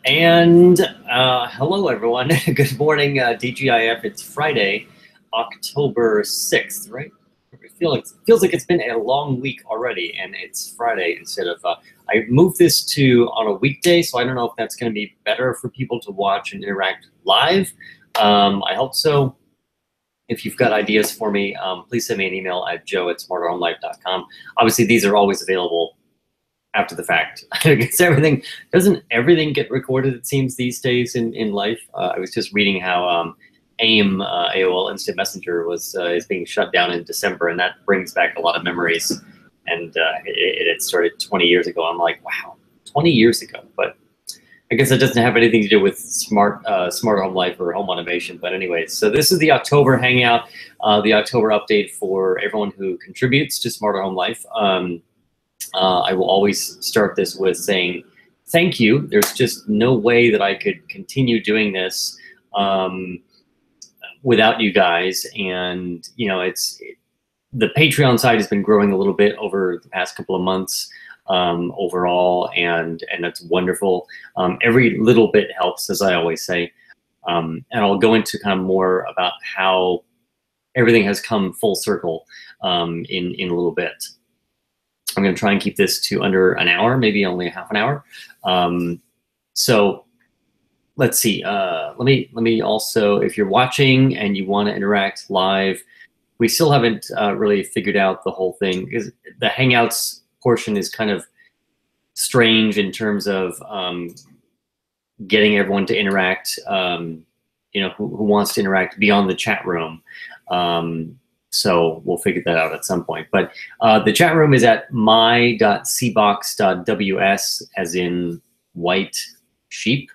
And hello, everyone. Good morning, DGIF. It's Friday, October 6th, right? Feels like it's been a long week already, and it's Friday instead of. I moved this to on a weekday, so I don't know if that's going to be better for people to watch and interact live. I hope so. If you've got ideas for me, please send me an email at joe@smarterhomelife.com. Obviously, these are always available after the fact. Because doesn't everything get recorded, it seems, these days in life? I was just reading how AIM, AOL Instant Messenger, is being shut down in December, and that brings back a lot of memories. And it had started 20 years ago. I'm like, wow, 20 years ago. But I guess it doesn't have anything to do with smart home life or home automation. But anyways, so this is the October Hangout, the October update for everyone who contributes to Smarter Home Life. I will always start this with saying thank you. There's just no way that I could continue doing this without you guys. And, you know, the Patreon side has been growing a little bit over the past couple of months overall, and that's wonderful. Every little bit helps, as I always say. And I'll go into kind of more about how everything has come full circle in a little bit. I'm going to try and keep this to under an hour, maybe only half an hour. So let's see. Let me also, if you're watching and you want to interact live, we still haven't really figured out the whole thing, because the Hangouts portion is kind of strange in terms of getting everyone to interact. You know, who wants to interact beyond the chat room. So we'll figure that out at some point. But the chat room is at my.cbox.ws, as in white sheep,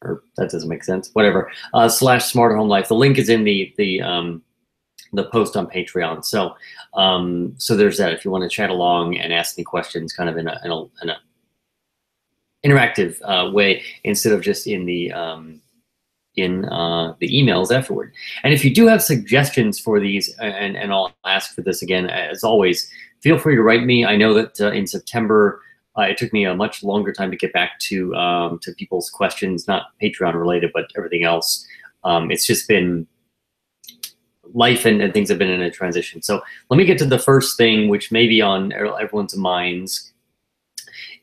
or that doesn't make sense. Whatever. / Smarter Home Life. The link is in the post on Patreon. So so there's that. If you want to chat along and ask me questions, kind of in a interactive way, instead of just in the emails afterward. And if you do have suggestions for these, and I'll ask for this again, as always, feel free to write me. I know that in September, it took me a much longer time to get back to people's questions, not Patreon related, but everything else. It's just been life, and things have been in a transition. So let me get to the first thing, which may be on everyone's minds,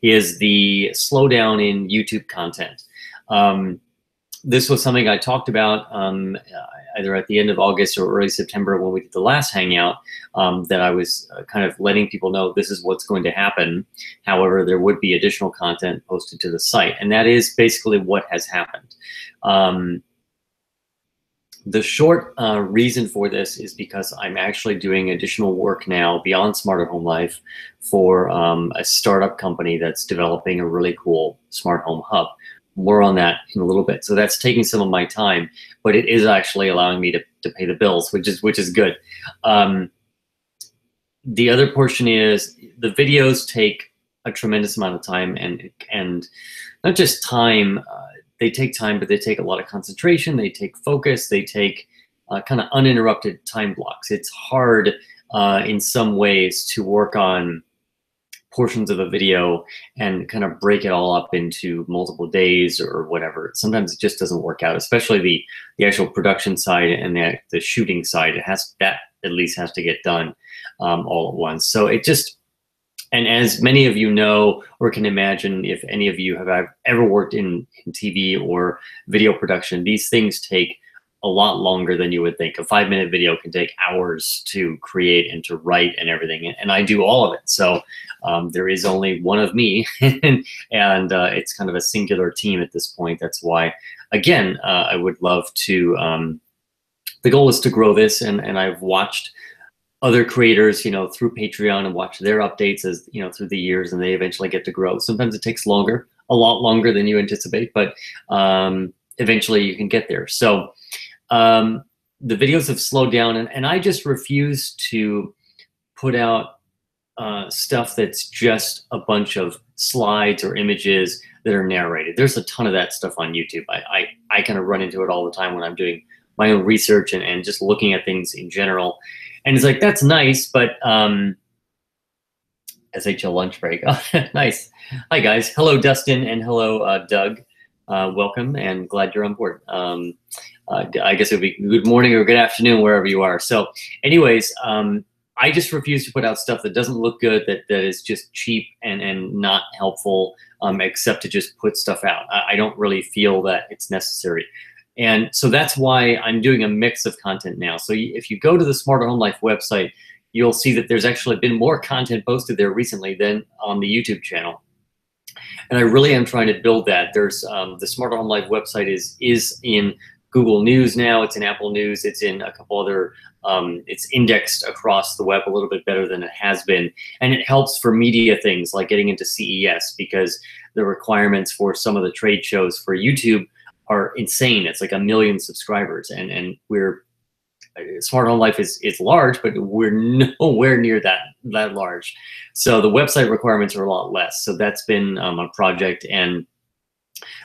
is the slowdown in YouTube content. This was something I talked about either at the end of August or early September when we did the last Hangout, that I was kind of letting people know this is what's going to happen. However, there would be additional content posted to the site, and that is basically what has happened. The short reason for this is because I'm actually doing additional work now beyond Smarter Home Life for a startup company that's developing a really cool smart home hub. More on that in a little bit. So that's taking some of my time, but it is actually allowing me to pay the bills, which is good. The other portion is the videos take a tremendous amount of time, and not just time. They take time, but they take a lot of concentration. They take focus. They take kind of uninterrupted time blocks. It's hard in some ways to work on portions of a video and kind of break it all up into multiple days or whatever. Sometimes it just doesn't work out, especially the actual production side and the shooting side. That at least has to get done all at once. So it just, and as many of you know or can imagine, if any of you have ever worked in TV or video production, these things take a lot longer than you would think. A 5-minute video can take hours to create and to write and everything, and I do all of it. So there is only one of me, and it's kind of a singular team at this point. That's why, again, I would love to. The goal is to grow this, and I've watched other creators, you know, through Patreon, and watch their updates as, you know, through the years, and they eventually get to grow. Sometimes it takes longer, a lot longer than you anticipate, but eventually you can get there. So the videos have slowed down, and I just refuse to put out stuff that's just a bunch of slides or images that are narrated. There's a ton of that stuff on YouTube. I kind of run into it all the time when I'm doing my own research and just looking at things in general. And it's like, that's nice, but SHL lunch break. Oh, nice. Hi, guys. Hello, Dustin, and hello, Doug. welcome and glad you're on board. I guess it would be good morning or good afternoon wherever you are. So anyways, I just refuse to put out stuff that doesn't look good, that is just cheap and not helpful, except to just put stuff out. I don't really feel that it's necessary. And so that's why I'm doing a mix of content now. So if you go to the Smarter Home Life website, you'll see that there's actually been more content posted there recently than on the YouTube channel. And I really am trying to build that. There's the Smarter Home Life website is in Google News now. It's in Apple News. It's in a couple other, it's indexed across the web a little bit better than it has been. And it helps for media things like getting into CES, because the requirements for some of the trade shows for YouTube are insane. It's like 1 million subscribers, and we're Smart Home Life is large, but we're nowhere near that large. So the website requirements are a lot less. So that's been a project, and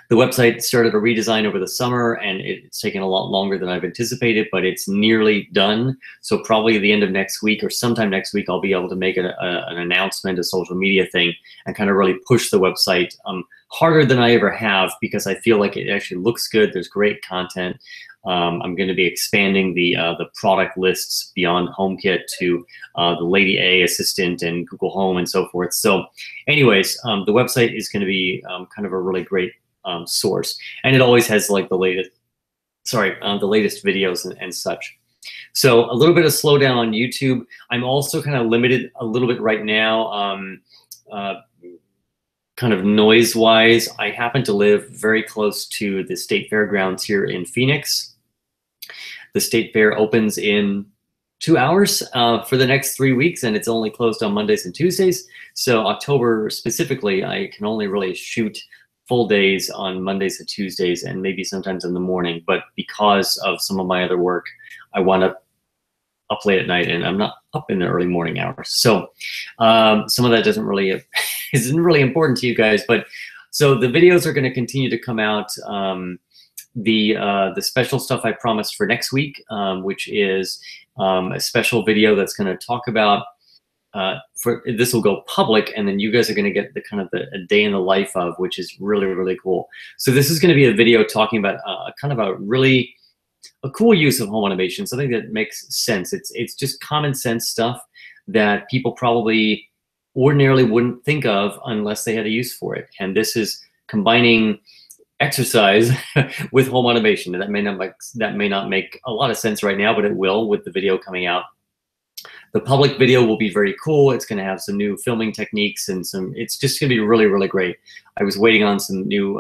the website started a redesign over the summer, and it's taken a lot longer than I've anticipated, but it's nearly done. So probably at the end of next week or sometime next week, I'll be able to make an announcement, a social media thing, and kind of really push the website harder than I ever have, because I feel like it actually looks good. There's great content. I'm going to be expanding the product lists beyond HomeKit to the Lady A Assistant and Google Home and so forth. So anyways, the website is going to be kind of a really great source, and it always has like the latest videos and such. So a little bit of slowdown on YouTube. I'm also kind of limited a little bit right now, kind of noise-wise. I happen to live very close to the state fairgrounds here in Phoenix. The state fair opens in 2 hours for the next 3 weeks, and it's only closed on Mondays and Tuesdays. So October specifically, I can only really shoot full days on Mondays and Tuesdays, and maybe sometimes in the morning. But because of some of my other work, I wound up late at night, and I'm not up in the early morning hours. So some of that isn't really important to you guys. But so the videos are going to continue to come out. The special stuff I promised for next week, which is a special video that's going to talk about, this will go public, and then you guys are going to get the kind of a day in the life of, which is really, really cool. So this is going to be a video talking about kind of a cool use of home automation, something that makes sense. It's just common sense stuff that people probably ordinarily wouldn't think of unless they had a use for it. And this is combining exercise with home automation. That may not make a lot of sense right now, but it will with the video coming out. The public video will be very cool. It's going to have some new filming techniques and it's just going to be really, really great. I was waiting on some new,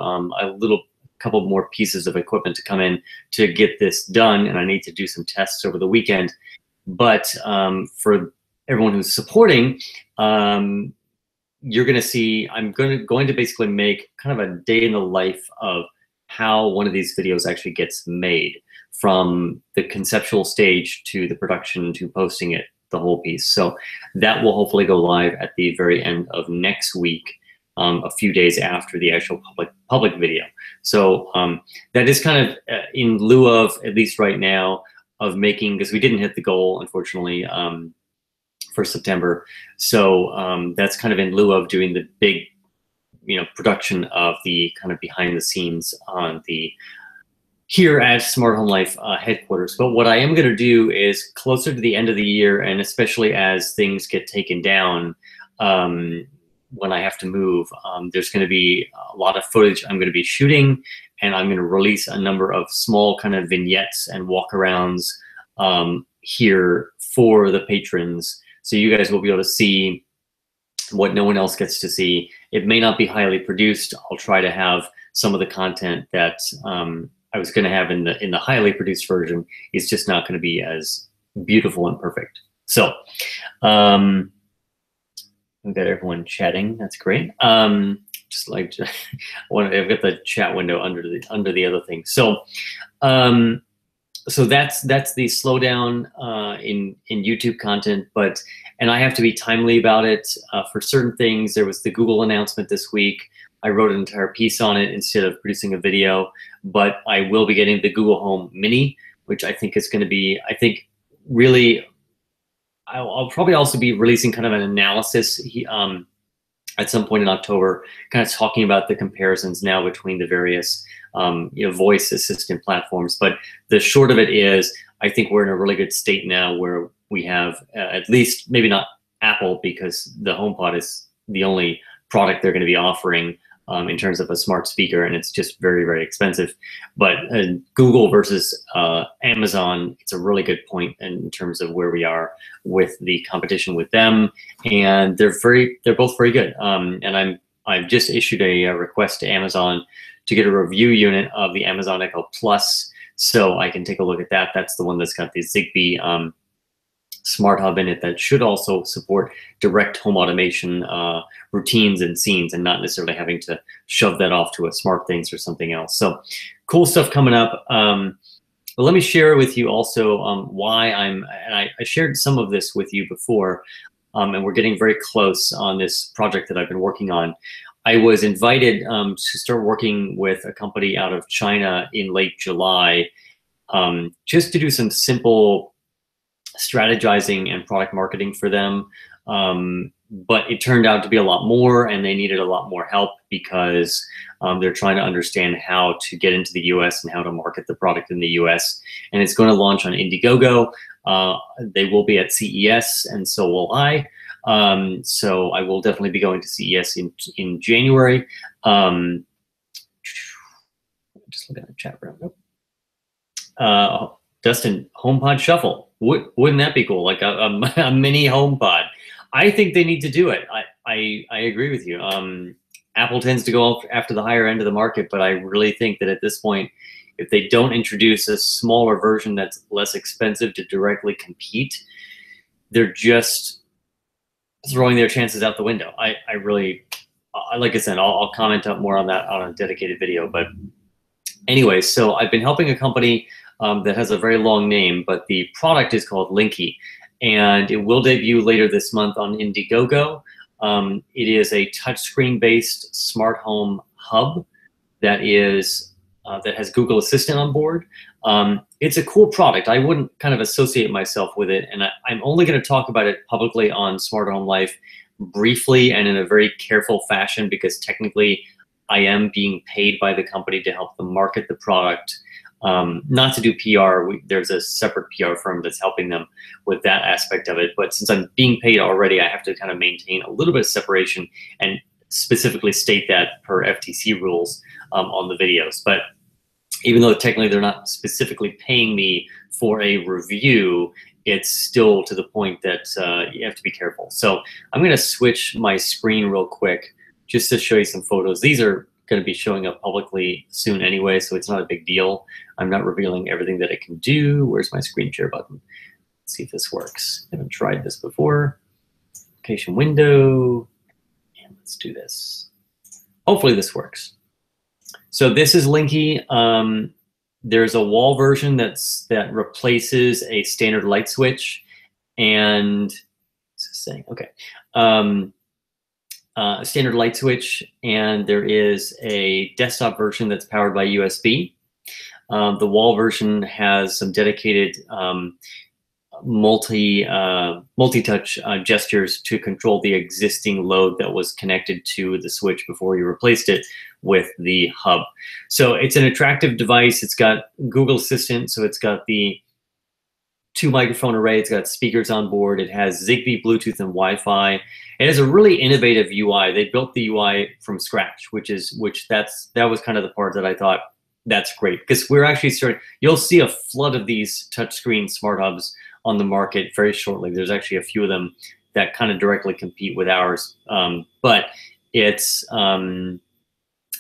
couple more pieces of equipment to come in to get this done, and I need to do some tests over the weekend. But for everyone who's supporting, you're going to see, I'm going to basically make kind of a day in the life of how one of these videos actually gets made, from the conceptual stage to the production to posting it, the whole piece. So that will hopefully go live at the very end of next week, a few days after the actual public video. So that is kind of in lieu of, at least right now, of making, because we didn't hit the goal, unfortunately, for September. So that's kind of in lieu of doing the big, production of the kind of behind the scenes on here at Smart Home Life headquarters. But what I am going to do is, closer to the end of the year, and especially as things get taken down, when I have to move, there's going to be a lot of footage I'm going to be shooting, and I'm going to release a number of small kind of vignettes and walkarounds here for the patrons. So you guys will be able to see what no one else gets to see. It may not be highly produced. I'll try to have some of the content that I was going to have in the highly produced version. It's just not going to be as beautiful and perfect. So we've got everyone chatting. That's great. Just like I've got the chat window under the other thing. So so that's the slowdown in YouTube content, and I have to be timely about it for certain things. There was the Google announcement this week. I wrote an entire piece on it instead of producing a video, but I will be getting the Google Home Mini, which I think is going to be, really, I'll probably also be releasing kind of an analysis at some point in October, kind of talking about the comparisons now between the various voice assistant platforms. But the short of it is, I think we're in a really good state now where we have at least, maybe not Apple, because the HomePod is the only product they're going to be offering in terms of a smart speaker, and it's just very, very expensive. But Google versus Amazon, it's a really good point in terms of where we are with the competition with them, and they're both very good. And I've just issued a request to Amazon to get a review unit of the Amazon Echo Plus, so I can take a look at that. That's the one that's got the Zigbee smart hub in it that should also support direct home automation routines and scenes, and not necessarily having to shove that off to a SmartThings or something else. So cool stuff coming up. But let me share with you also why and I shared some of this with you before, and we're getting very close on this project that I've been working on. I was invited to start working with a company out of China in late July, just to do some simple strategizing and product marketing for them. But it turned out to be a lot more, and they needed a lot more help because they're trying to understand how to get into the US and how to market the product in the US. And it's going to launch on Indiegogo. They will be at CES, and so will I. So I will definitely be going to CES in January. Just looking at the chat room. Dustin, HomePod Shuffle. Wouldn't that be cool? Like a mini HomePod. I think they need to do it. I agree with you. Apple tends to go after the higher end of the market, but I really think that at this point, if they don't introduce a smaller version that's less expensive to directly compete, they're just throwing their chances out the window. I really, like I said, I'll comment up more on that on a dedicated video. But anyway, so I've been helping a company that has a very long name, but the product is called Linky, and it will debut later this month on Indiegogo. It is a touchscreen-based smart home hub that has Google Assistant on board. It's a cool product. I wouldn't kind of associate myself with it, and I'm only going to talk about it publicly on Smart Home Life briefly and in a very careful fashion, because technically I am being paid by the company to help them market the product. Not to do PR, there's a separate PR firm that's helping them with that aspect of it. But since I'm being paid already, I have to kind of maintain a little bit of separation and specifically state that per FTC rules on the videos. But even though technically they're not specifically paying me for a review, it's still to the point that you have to be careful. So I'm going to switch my screen real quick just to show you some photos. These are going to be showing up publicly soon anyway, so it's not a big deal. I'm not revealing everything that it can do. Where's my screen share button? Let's see if this works. I haven't tried this before. Application window, and let's do this. Hopefully this works. So this is Linky. There's a wall version that replaces a standard light switch, and it's saying okay. A standard light switch, and there is a desktop version that's powered by USB. The wall version has some dedicated multi-touch gestures to control the existing load that was connected to the switch before you replaced it with the hub. So it's an attractive device. It's got Google Assistant, so it's got the 2-microphone array. It's got speakers on board. It has Zigbee, Bluetooth, and Wi-Fi. It has a really innovative UI. They built the UI from scratch, that was kind of the part that I thought that's great, because we're actually starting. You'll see a flood of these touchscreen smart hubs on the market very shortly. There's actually a few of them that kind of directly compete with ours, but it's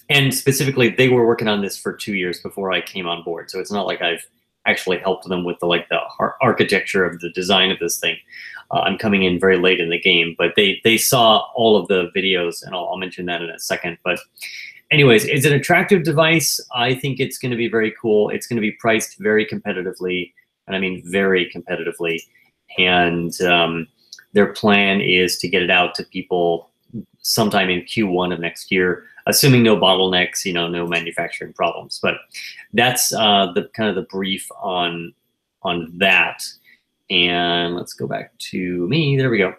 and specifically they were working on this for 2 years before I came on board. So it's not like I've actually helped them with the architecture of the design of this thing. I'm coming in very late in the game, but they saw all of the videos, and I'll mention that in a second. But anyways, it's an attractive device. I think it's going to be very cool. It's going to be priced very competitively, and I mean very competitively. And their plan is to get it out to people sometime in Q1 of next year, assuming no bottlenecks, no manufacturing problems. But that's the kind of the brief on that. And let's go back to me. There we go.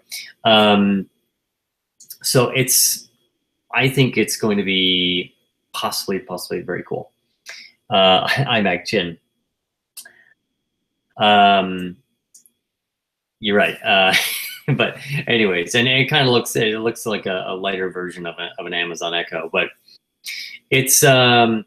So I think it's going to be possibly very cool. iMac Chin. You're right. But anyways, and it kind of looks like a lighter version of an Amazon Echo, but it's a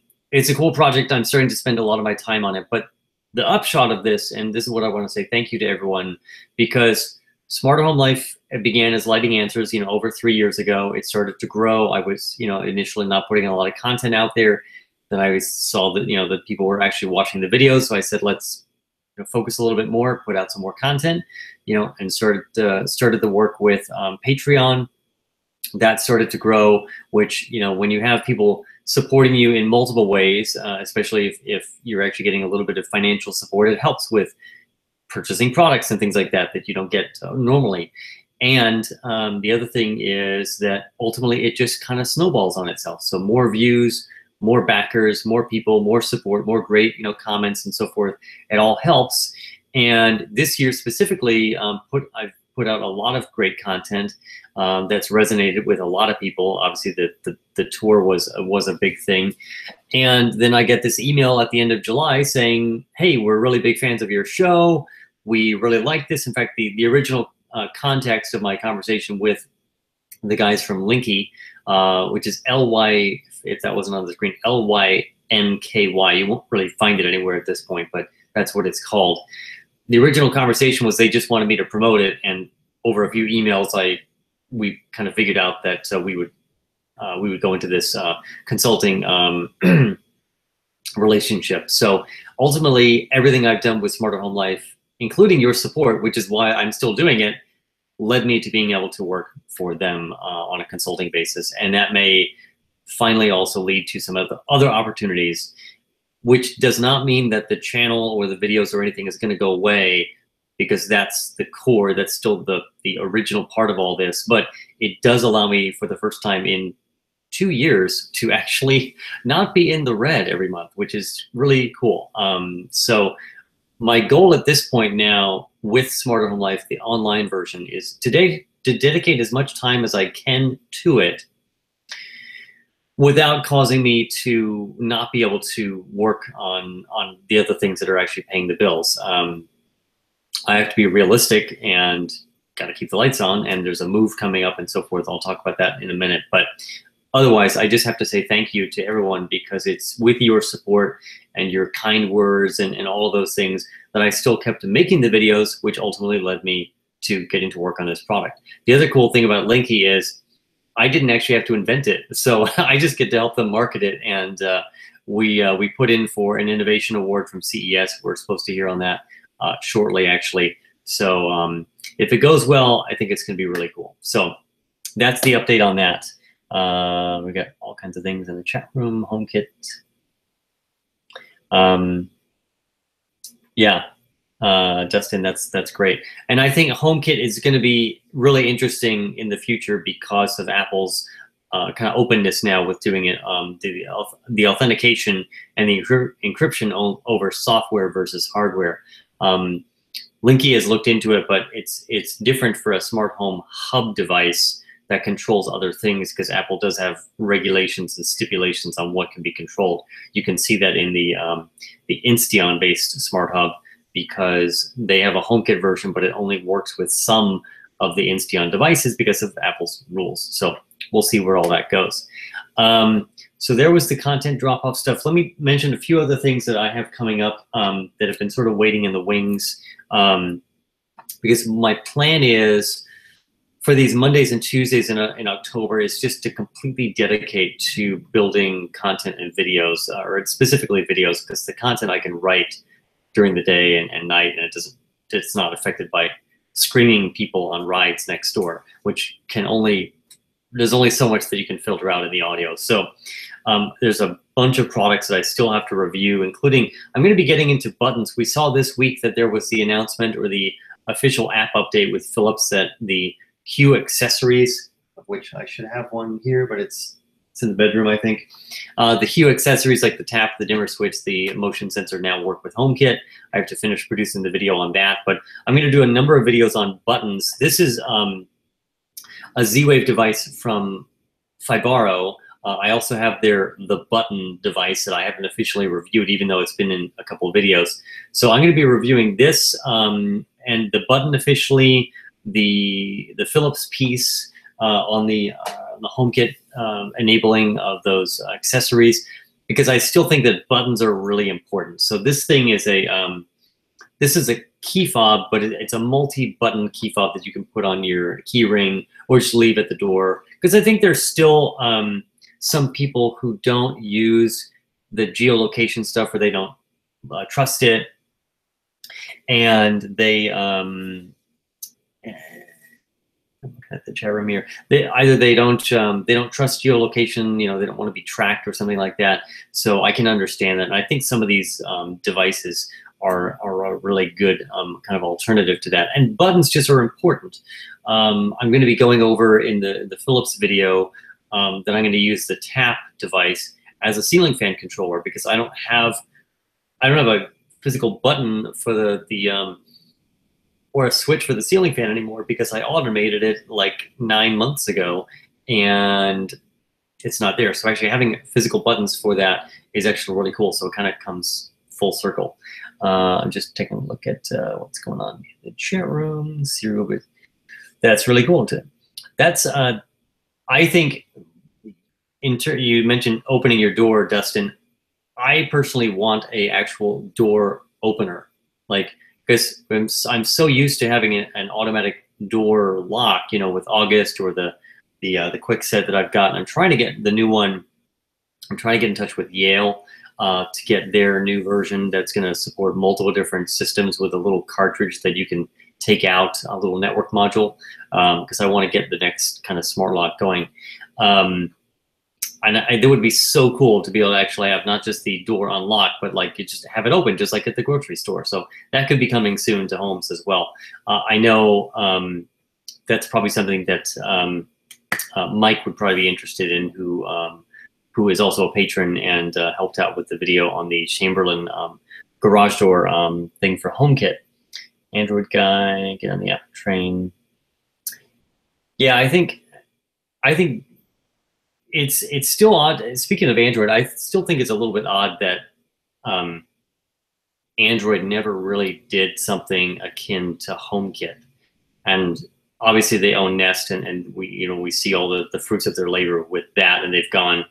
cool project. I'm starting to spend a lot of my time on it. But the upshot of this, and this is what I want to say, thank you to everyone, because Smarter Home Life began as Lighting Answers, over 3 years ago. It started to grow. I was, initially not putting a lot of content out there. Then I saw that, that people were actually watching the videos. So I said, let's focus a little bit more, put out some more content, and started the work with Patreon. That started to grow, which, when you have people supporting you in multiple ways, especially if you're actually getting a little bit of financial support, it helps with purchasing products and things like that you don't get normally. And the other thing is that ultimately it just kind of snowballs on itself. So more views, more backers, more people, more support, more great comments and so forth. It all helps. And this year specifically, I've put out a lot of great content that's resonated with a lot of people. Obviously, the tour was a big thing. And then I get this email at the end of July saying, hey, we're really big fans of your show. We really like this. In fact, the original context of my conversation with the guys from Linky, which is L-Y, if that wasn't on the screen, L-Y-N-K-Y. You won't really find it anywhere at this point, but that's what it's called. The original conversation was they just wanted me to promote it, and over a few emails, we kind of figured out that we would go into this consulting relationship. So ultimately, everything I've done with Smarter Home Life, including your support, which is why I'm still doing it, led me to being able to work for them on a consulting basis. And that may finally also lead to some other opportunities, which does not mean that the channel or the videos or anything is going to go away, because that's the core, that's still the original part of all this. But it does allow me, for the first time in 2 years, to actually not be in the red every month, which is really cool. So my goal at this point now with Smarter Home Life, the online version, is to dedicate as much time as I can to it without causing me to not be able to work on the other things that are actually paying the bills. I have to be realistic and got to keep the lights on, and there's a move coming up and so forth. I'll talk about that in a minute. But otherwise, I just have to say thank you to everyone, because it's with your support and your kind words and all of those things that I still kept making the videos, which ultimately led me to getting to work on this product. The other cool thing about Linky is I didn't actually have to invent it. So I just get to help them market it. And we put in for an innovation award from CES. We're supposed to hear on that shortly, actually. So if it goes well, I think it's going to be really cool. So that's the update on that. We got all kinds of things in the chat room. HomeKit. Yeah, Justin, that's great. And I think HomeKit is going to be really interesting in the future because of Apple's kind of openness now with doing it, the authentication and the encryption over software versus hardware. Linky has looked into it, but it's different for a smart home hub device that controls other things, because Apple does have regulations and stipulations on what can be controlled. You can see that in the Insteon-based smart hub, because they have a HomeKit version, but it only works with some of the Insteon devices because of Apple's rules. So we'll see where all that goes. So there was the content drop-off stuff. Let me mention a few other things that I have coming up that have been sort of waiting in the wings, because my plan is, for these Mondays and Tuesdays in October, is just to completely dedicate to building content and videos, or specifically videos, because the content I can write during the day and night, and it's not affected by screaming people on rides next door, which there's only so much that you can filter out in the audio. So there's a bunch of products that I still have to review, including, I'm going to be getting into buttons. We saw this week that there was the announcement, or the official app update with Philips, that the Hue accessories, of which I should have one here, but it's in the bedroom, I think. The Hue accessories, like the tap, the dimmer switch, the motion sensor, now work with HomeKit. I have to finish producing the video on that, but I'm going to do a number of videos on buttons. This is a a Z-Wave device from Fibaro. I also have the button device that I haven't officially reviewed, even though it's been in a couple of videos. So I'm going to be reviewing this and the button officially, the Philips piece on the HomeKit enabling of those accessories, because I still think that buttons are really important. So this thing is a key fob, but it's a multi-button key fob that you can put on your key ring or just leave at the door. Because I think there's still some people who don't use the geolocation stuff, or they don't trust it, and they at the chat room here, they don't trust geolocation. You know, they don't want to be tracked or something like that. So I can understand that, and I think some of these devices are a really good kind of alternative to that. And buttons just are important. I'm going to be going over in the Philips video that I'm going to use the tap device as a ceiling fan controller, because I don't have a physical button for the or a switch for the ceiling fan anymore, because I automated it like 9 months ago and it's not there. So actually having physical buttons for that is actually really cool. So it kind of comes full circle. I'm just taking a look at what's going on in the chat room. That's really cool too. That's I think you mentioned opening your door, Dustin. I personally want a actual door opener, like, because I'm so used to having an automatic door lock, you know, with August or the quick set that I've got. I'm trying to get the new one. I'm trying to get in touch with Yale to get their new version that's going to support multiple different systems with a little cartridge that you can take out, a little network module, because I want to get the next kind of smart lock going. And it would be so cool to be able to actually have not just the door unlocked, but like you just have it open, just like at the grocery store. So that could be coming soon to homes as well. I know that's probably something that Mike would probably be interested in, who is also a patron and helped out with the video on the Chamberlain garage door thing for HomeKit. Android guy, get on the app train. Yeah, I think it's still odd. Speaking of Android, I still think it's a little bit odd that Android never really did something akin to HomeKit. And obviously they own Nest, and we see all the fruits of their labor with that, and they've gone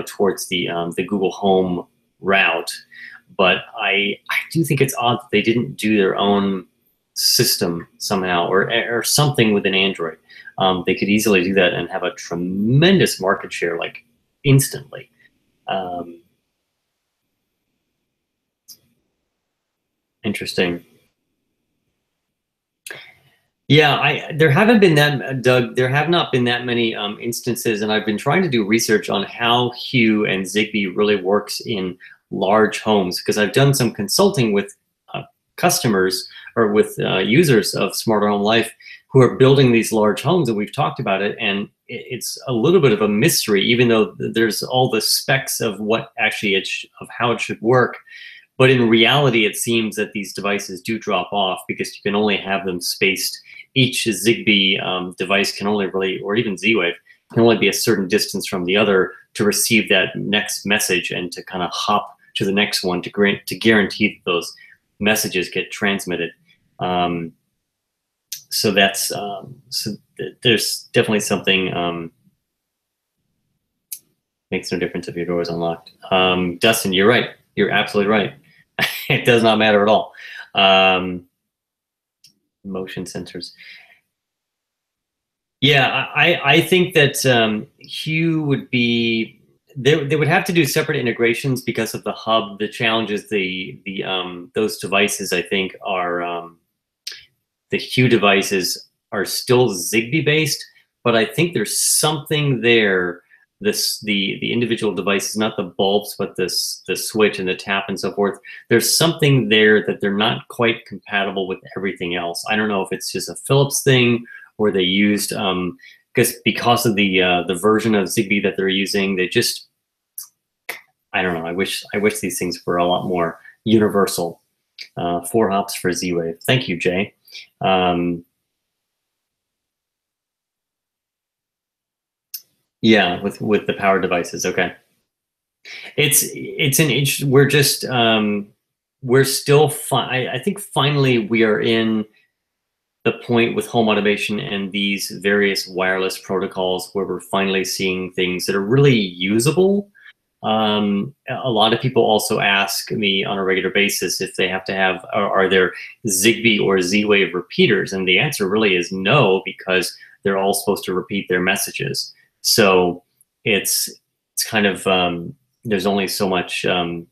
towards the Google Home route. But I do think it's odd that they didn't do their own system somehow, or something within Android. They could easily do that and have a tremendous market share, like instantly. Interesting. Yeah, there haven't been that, Doug. There have not been that many instances, and I've been trying to do research on how Hue and Zigbee really works in large homes, because I've done some consulting with customers or with users of Smarter Home Life who are building these large homes, and we've talked about it, and it's a little bit of a mystery, even though there's all the specs of what actually of how it should work. But in reality, it seems that these devices do drop off because you can only have them spaced. Each Zigbee device can only really, or even Z-Wave, can only be a certain distance from the other to receive that next message and to kind of hop to the next one to guarantee that those messages get transmitted. So that's there's definitely something. Makes no difference if your door is unlocked. Dustin, you're right. You're absolutely right. It does not matter at all. Motion sensors. Yeah, I think that Hue would be. They would have to do separate integrations because of the hub. The challenge is those devices, I think, are the Hue devices are still Zigbee based, but I think there's something there. The individual devices, not the bulbs, but the switch and the tap and so forth. There's something there that they're not quite compatible with everything else. I don't know if it's just a Philips thing, or they used because of the version of Zigbee that they're using. They just, I don't know. I wish these things were a lot more universal. 4 hops for Z-Wave. Thank you, Jay. Yeah, with the power devices. Okay. It's an interesting. We're just we're still fine. I think finally we are in the point with home automation and these various wireless protocols where we're finally seeing things that are really usable. A lot of people also ask me on a regular basis if they have to have, are there Zigbee or Z-Wave repeaters? And the answer really is no, because they're all supposed to repeat their messages. So it's kind of there's only so much you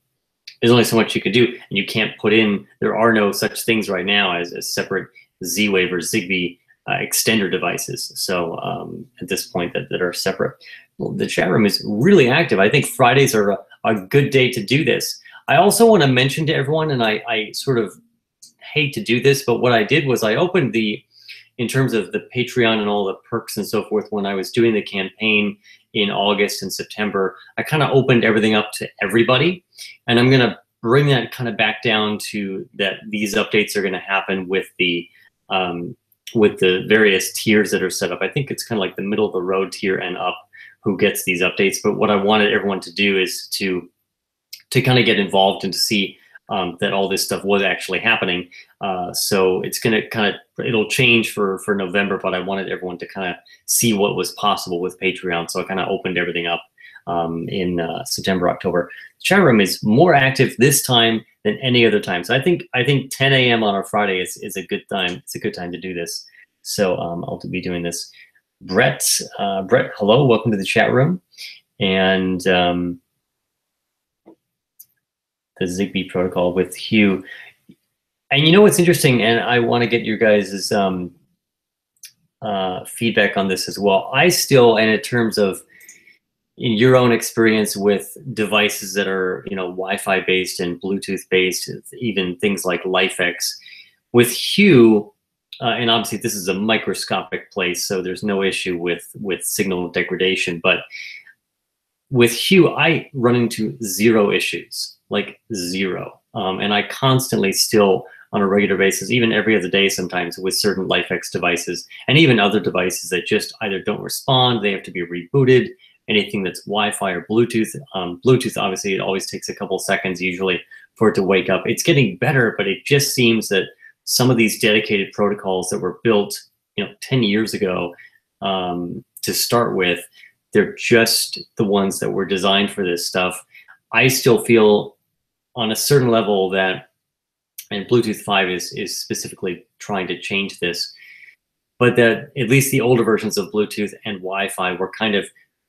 can do, and you can't put in. There are no such things right now as separate Z-Wave or Zigbee extender devices. So at this point, that are separate. Well, the chat room is really active. I think Fridays are a good day to do this. I also want to mention to everyone, and I sort of hate to do this, but what I did was I opened in terms of the Patreon and all the perks and so forth, when I was doing the campaign in August and September, I kind of opened everything up to everybody. And I'm going to bring that kind of back down to that these updates are going to happen with the various tiers that are set up. I think it's kind of like the middle of the road tier and up who gets these updates. But what I wanted everyone to do is to kind of get involved and to see that all this stuff was actually happening. So it's going to it'll change for November, but I wanted everyone to kind of see what was possible with Patreon. So I kind of opened everything up in September, October. The chat room is more active this time than any other time. So I think 10 a.m. on a Friday is a good time. It's a good time to do this. So I'll be doing this. Brett, hello, welcome to the chat room. And the Zigbee protocol with Hugh. And you know what's interesting, and I want to get your guys' feedback on this as well. I still, and in terms of in your own experience with devices that are, Wi-Fi based and Bluetooth based, even things like LifeX, with Hue, and obviously this is a microscopic place, so there's no issue with signal degradation. But with Hue, I run into zero issues, like zero, and I constantly still, on a regular basis, even every other day sometimes, with certain LifeX devices and even other devices that just either don't respond, they have to be rebooted. Anything that's Wi-Fi or Bluetooth. Bluetooth, obviously, it always takes a couple seconds usually for it to wake up. It's getting better, but it just seems that some of these dedicated protocols that were built, 10 years ago to start with, they're just the ones that were designed for this stuff. I still feel on a certain level that, and Bluetooth 5 is specifically trying to change this, but that at least the older versions of Bluetooth and Wi-Fi were kind of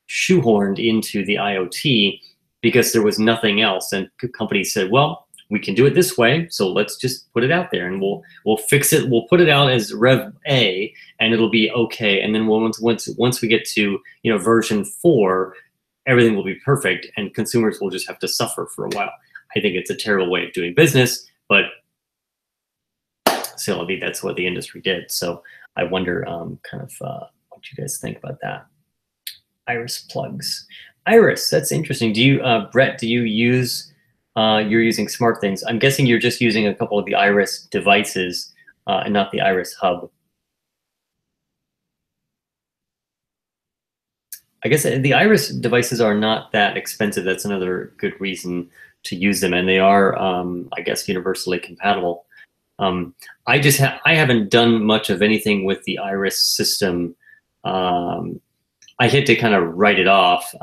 shoehorned into the IoT because there was nothing else, and companies said, well, we can do it this way, so let's just put it out there, and we'll fix it. We'll put it out as Rev A, and it'll be okay. And then once we get to version 4, everything will be perfect, and consumers will just have to suffer for a while. I think it's a terrible way of doing business, but still, I mean, that's what the industry did. So I wonder what you guys think about that. Iris plugs. Iris, that's interesting. Do you, Brett, do you use, you're using SmartThings. I'm guessing you're just using a couple of the Iris devices and not the Iris hub. I guess the Iris devices are not that expensive. That's another good reason to use them. And they are, I guess, universally compatible. I haven't done much of anything with the Iris system. I had to kind of write it off,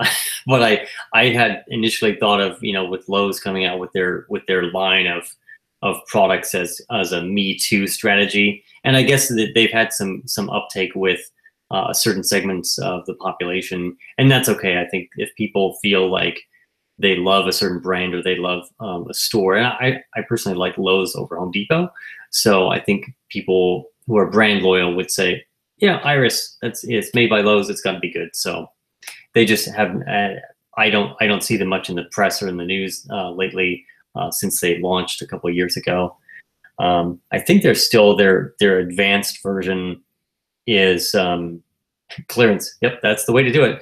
but I had initially thought of, with Lowe's coming out with their line of products as a Me Too strategy, and I guess that they've had some uptake with certain segments of the population, and that's okay. I think if people feel like they love a certain brand or they love a store, and I personally like Lowe's over Home Depot, so I think people who are brand loyal would say, yeah, Iris, it's made by Lowe's, it's got to be good. So they just haven't. I don't see them much in the press or in the news lately since they launched a couple of years ago. I think they're still their advanced version is clearance. Yep, that's the way to do it.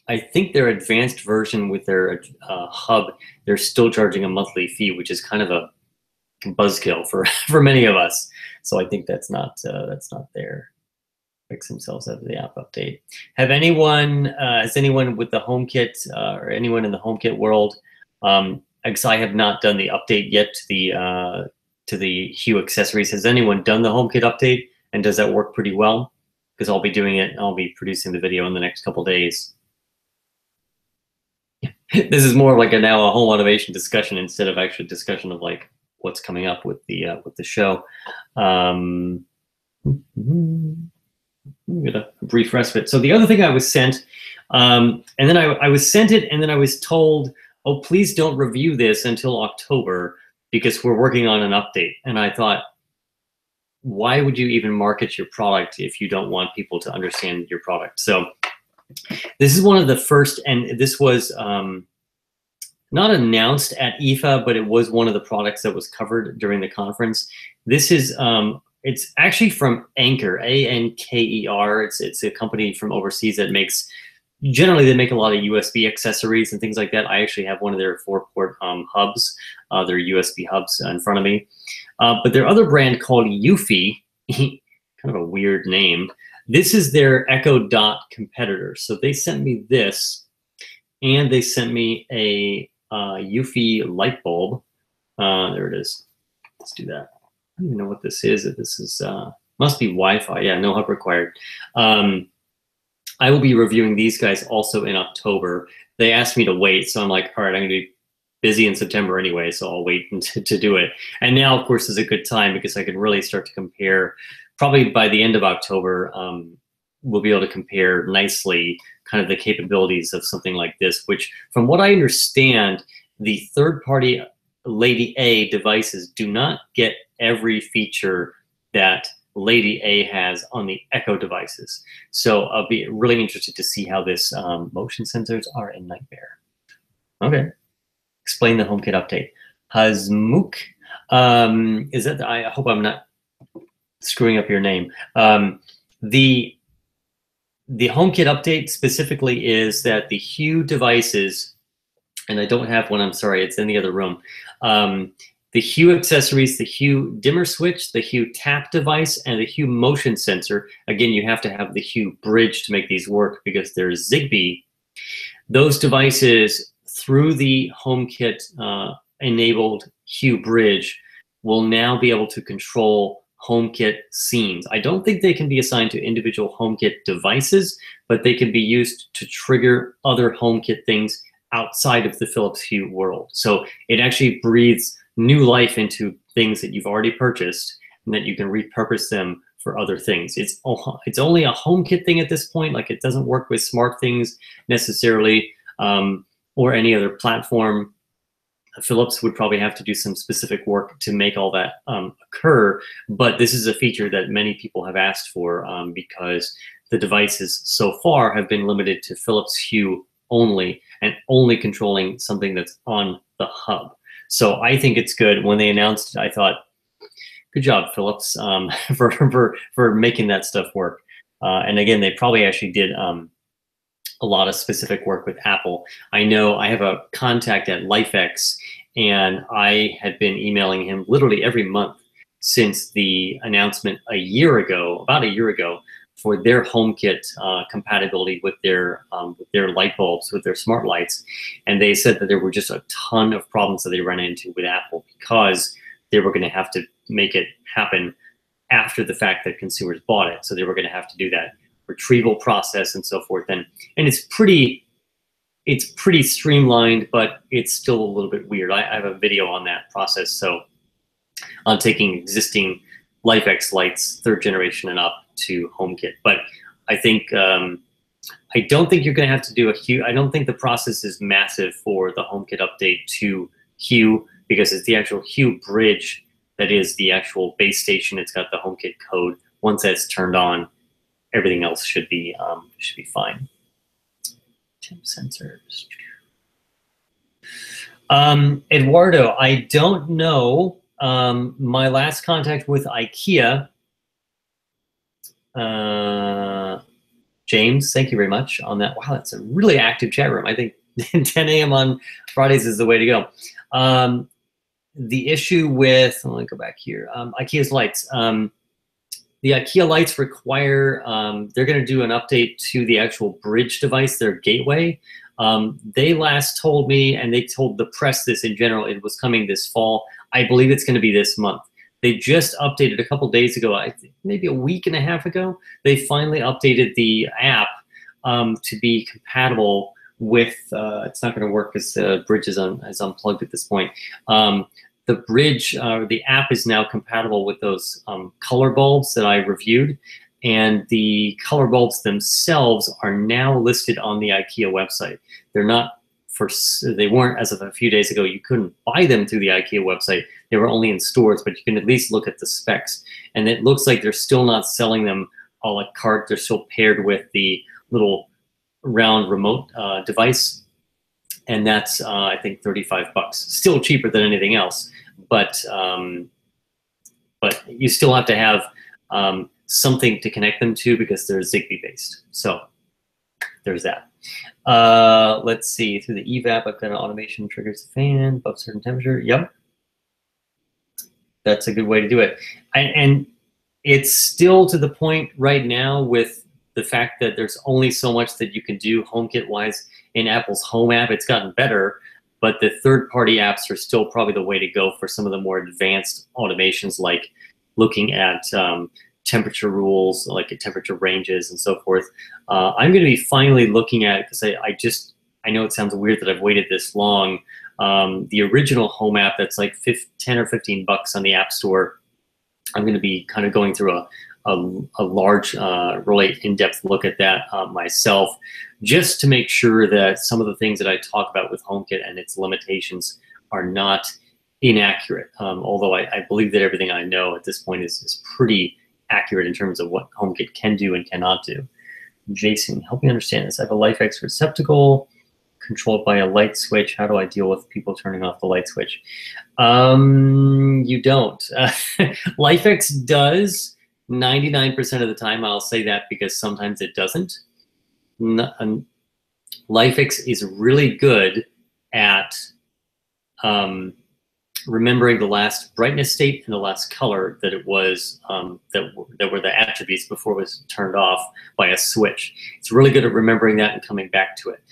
I think their advanced version with their hub, they're still charging a monthly fee, which is kind of a buzzkill for many of us. So I think that's not there. fix themselves out of the app update. Has anyone with the HomeKit or anyone in the HomeKit world? Because I have not done the update yet to the Hue accessories. Has anyone done the HomeKit update, and does that work pretty well? Because I'll be doing it. I'll be producing the video in the next couple days. This is more like now a home automation discussion instead of actual discussion of like what's coming up with the show. I'm gonna brief respite. So the other thing I was sent, and then I was sent it, and then I was told, oh, please don't review this until October because we're working on an update. And I thought, why would you even market your product if you don't want people to understand your product? So this is one of the first, and this was not announced at IFA, but it was one of the products that was covered during the conference. This is, it's actually from Anker, A-N-K-E-R. It's a company from overseas that makes, generally they make a lot of USB accessories and things like that. I actually have one of their 4-port hubs, their USB hubs in front of me. But their other brand called Eufy, kind of a weird name. This is their Echo Dot competitor. So they sent me this, and they sent me a Eufy light bulb. There it is. Let's do that. I don't even know what this is. This is must be Wi-Fi. Yeah, no hub required. I will be reviewing these guys also in October. They asked me to wait, so I'm like, all right, I'm gonna be busy in September anyway, so I'll wait to do it. And now, of course, is a good time because I can really start to compare. Probably by the end of October, we'll be able to compare nicely kind of the capabilities of something like this, which from what I understand, the third-party Lady A devices do not get every feature that Lady A has on the Echo devices. So I'll be really interested to see how this motion sensors are a nightmare. Okay, explain the HomeKit update. Hazmuk, is that, I hope I'm not screwing up your name. The HomeKit update specifically is that the Hue devices, and I don't have one, I'm sorry, it's in the other room. The Hue accessories, the Hue dimmer switch, the Hue tap device, and the Hue motion sensor. Again, you have to have the Hue bridge to make these work because they're Zigbee. Those devices, through the HomeKit enabled Hue bridge, will now be able to control HomeKit scenes. I don't think they can be assigned to individual HomeKit devices, but they can be used to trigger other HomeKit things outside of the Philips Hue world. So it actually breathes new life into things that you've already purchased and that you can repurpose them for other things. It's only a HomeKit thing at this point. Like, it doesn't work with SmartThings necessarily, or any other platform. Philips would probably have to do some specific work to make all that occur, but this is a feature that many people have asked for because the devices so far have been limited to Philips Hue only, and only controlling something that's on the hub. So I think it's good. When they announced it, I thought, good job, Philips, for making that stuff work. And again, they probably actually did a lot of specific work with Apple. I know I have a contact at LifeX, and I had been emailing him literally every month since the announcement about a year ago, for their HomeKit compatibility with their light bulbs, with their smart lights. And they said that there were just a ton of problems that they ran into with Apple because they were going to have to make it happen after the fact that consumers bought it. So they were going to have to do that retrieval process and so forth. And it's pretty streamlined, but it's still a little bit weird. I have a video on that process. So I'm taking existing LifeX lights, 3rd generation and up, to HomeKit. But I think, I don't think you're going to have to do a Hue. I don't think the process is massive for the HomeKit update to Hue, because it's the actual Hue bridge that is the actual base station. It's got the HomeKit code. Once that's turned on, everything else should be fine. Temp sensors. Eduardo, I don't know. My last contact with IKEA, James, thank you very much on that. Wow, that's a really active chat room. I think 10 a.m. on Fridays is the way to go. The issue with, let me go back here, IKEA's lights. the IKEA lights require, they're going to do an update to the actual bridge device, their gateway. They last told me, and they told the press this in general, it was coming this fall. I believe it's going to be this month. They just updated a couple days ago, I think maybe a week and a half ago, they finally updated the app to be compatible with, it's not going to work because the bridge is unplugged at this point. The bridge, the app is now compatible with those color bulbs that I reviewed, and the color bulbs themselves are now listed on the IKEA website. They're not they weren't as of a few days ago. You couldn't buy them through the IKEA website. They were only in stores, but you can at least look at the specs. And it looks like they're still not selling them a la carte. They're still paired with the little round remote device. And that's, I think, $35. Still cheaper than anything else. But you still have to have something to connect them to because they're Zigbee based. So there's that. Let's see, through the evap, I've got an automation triggers the fan above certain temperature. Yep. That's a good way to do it. And it's still to the point right now with the fact that there's only so much that you can do HomeKit wise in Apple's Home app. It's gotten better, but the third-party apps are still probably the way to go for some of the more advanced automations, like looking at temperature rules, like at temperature ranges and so forth. I'm going to be finally looking at, because I know it sounds weird that I've waited this long. The original Home app that's like 10 or 15 bucks on the App Store. I'm going to be kind of going through a large, really in-depth look at that myself, just to make sure that some of the things that I talk about with HomeKit and its limitations are not inaccurate. Although I believe that everything I know at this point is pretty accurate in terms of what HomeKit can do and cannot do. Jason, help me understand this. I have a LifeX receptacle controlled by a light switch. How do I deal with people turning off the light switch? You don't. LifeX does 99% of the time. I'll say that because sometimes it doesn't. LifeX is really good at remembering the last brightness state and the last color that it was, that were the attributes before it was turned off by a switch. It's really good at remembering that and coming back to it.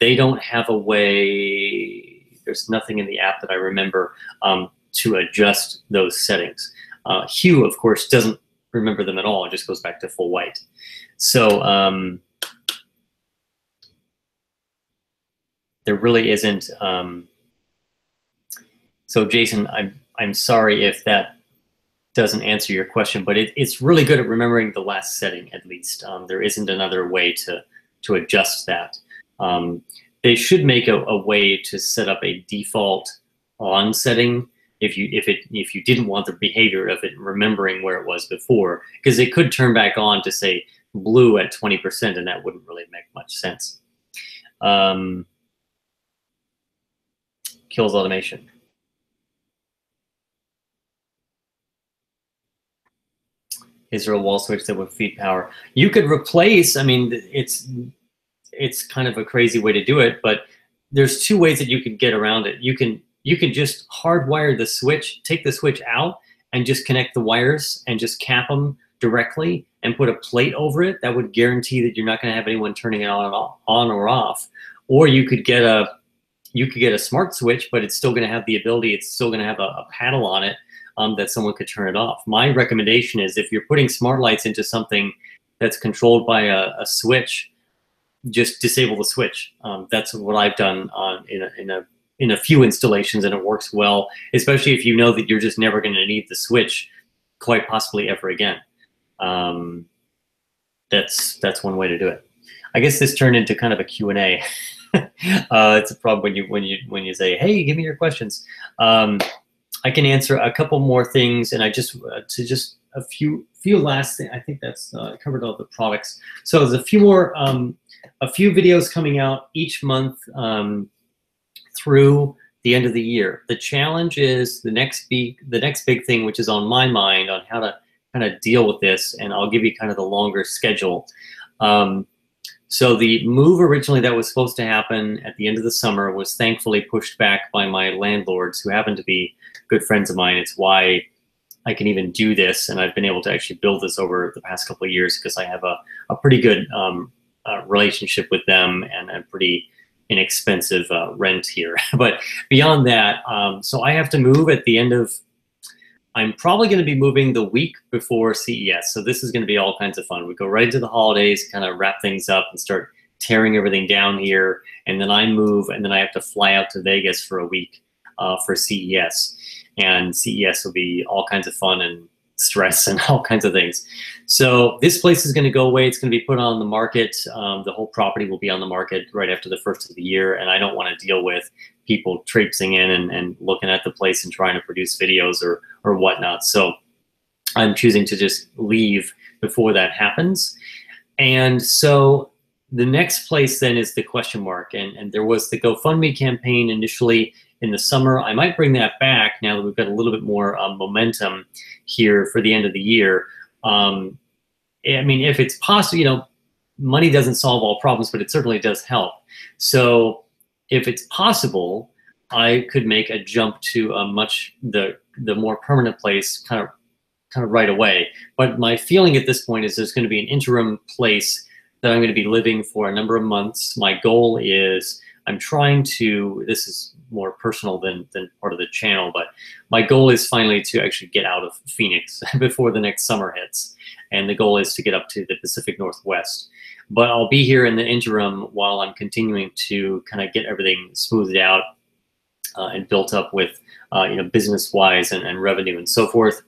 They don't have a way, there's nothing in the app that I remember to adjust those settings. Hue, of course, doesn't remember them at all. It just goes back to full white. So there really isn't. So Jason, I'm sorry if that doesn't answer your question, but it's really good at remembering the last setting at least. There isn't another way to adjust that. They should make a way to set up a default on setting if you didn't want the behavior of it remembering where it was before, because it could turn back on to say blue at 20%, and that wouldn't really make much sense. Kills automation. Is there a wall switch that would feed power? You could replace, I mean, it's kind of a crazy way to do it, but there's two ways that you can get around it. You can just hardwire the switch, take the switch out and just connect the wires and just cap them directly and put a plate over it. That would guarantee that you're not going to have anyone turning it on or off. Or you could get a smart switch, but it's still going to have the ability, it's still going to have a paddle on it that someone could turn it off. My recommendation is if you're putting smart lights into something that's controlled by a switch, just disable the switch. That's what I've done in a few installations, and it works well, especially if you know that you're just never going to need the switch quite possibly ever again. That's one way to do it. I guess this turned into kind of a Q&A. It's a problem when you say, hey, give me your questions. I can answer a couple more things, and I just a few last things. I think that's covered all the products. So there's a few more, a few videos coming out each month through the end of the year. The challenge is the next big thing, which is on my mind on how to kind of deal with this, and I'll give you kind of the longer schedule. So the move originally that was supposed to happen at the end of the summer was thankfully pushed back by my landlords, who happen to be good friends of mine. It's why I can even do this, and I've been able to actually build this over the past couple of years because I have a pretty good relationship with them and a pretty inexpensive rent here. But beyond that, so I have to move at the end of, I'm probably going to be moving the week before CES. So this is going to be all kinds of fun. We go right into the holidays, kind of wrap things up and start tearing everything down here. And then I move, and then I have to fly out to Vegas for a week for CES. And CES will be all kinds of fun and stress and all kinds of things. So this place is going to go away. It's going to be put on the market. The whole property will be on the market right after the first of the year. And I don't want to deal with people traipsing in and looking at the place and trying to produce videos or whatnot. So I'm choosing to just leave before that happens. And so the next place then is the question mark. And there was the GoFundMe campaign initially in the summer. I might bring that back now that we've got a little bit more momentum here for the end of the year. I mean, if it's possible, you know, money doesn't solve all problems, but it certainly does help. So if it's possible, I could make a jump to a the more permanent place kind of right away. But my feeling at this point is there's going to be an interim place that I'm going to be living for a number of months. My goal is, I'm trying to, this is more personal than part of the channel, but my goal is finally to actually get out of Phoenix before the next summer hits. And the goal is to get up to the Pacific Northwest. But I'll be here in the interim while I'm continuing to kind of get everything smoothed out and built up with, you know, business-wise and revenue and so forth.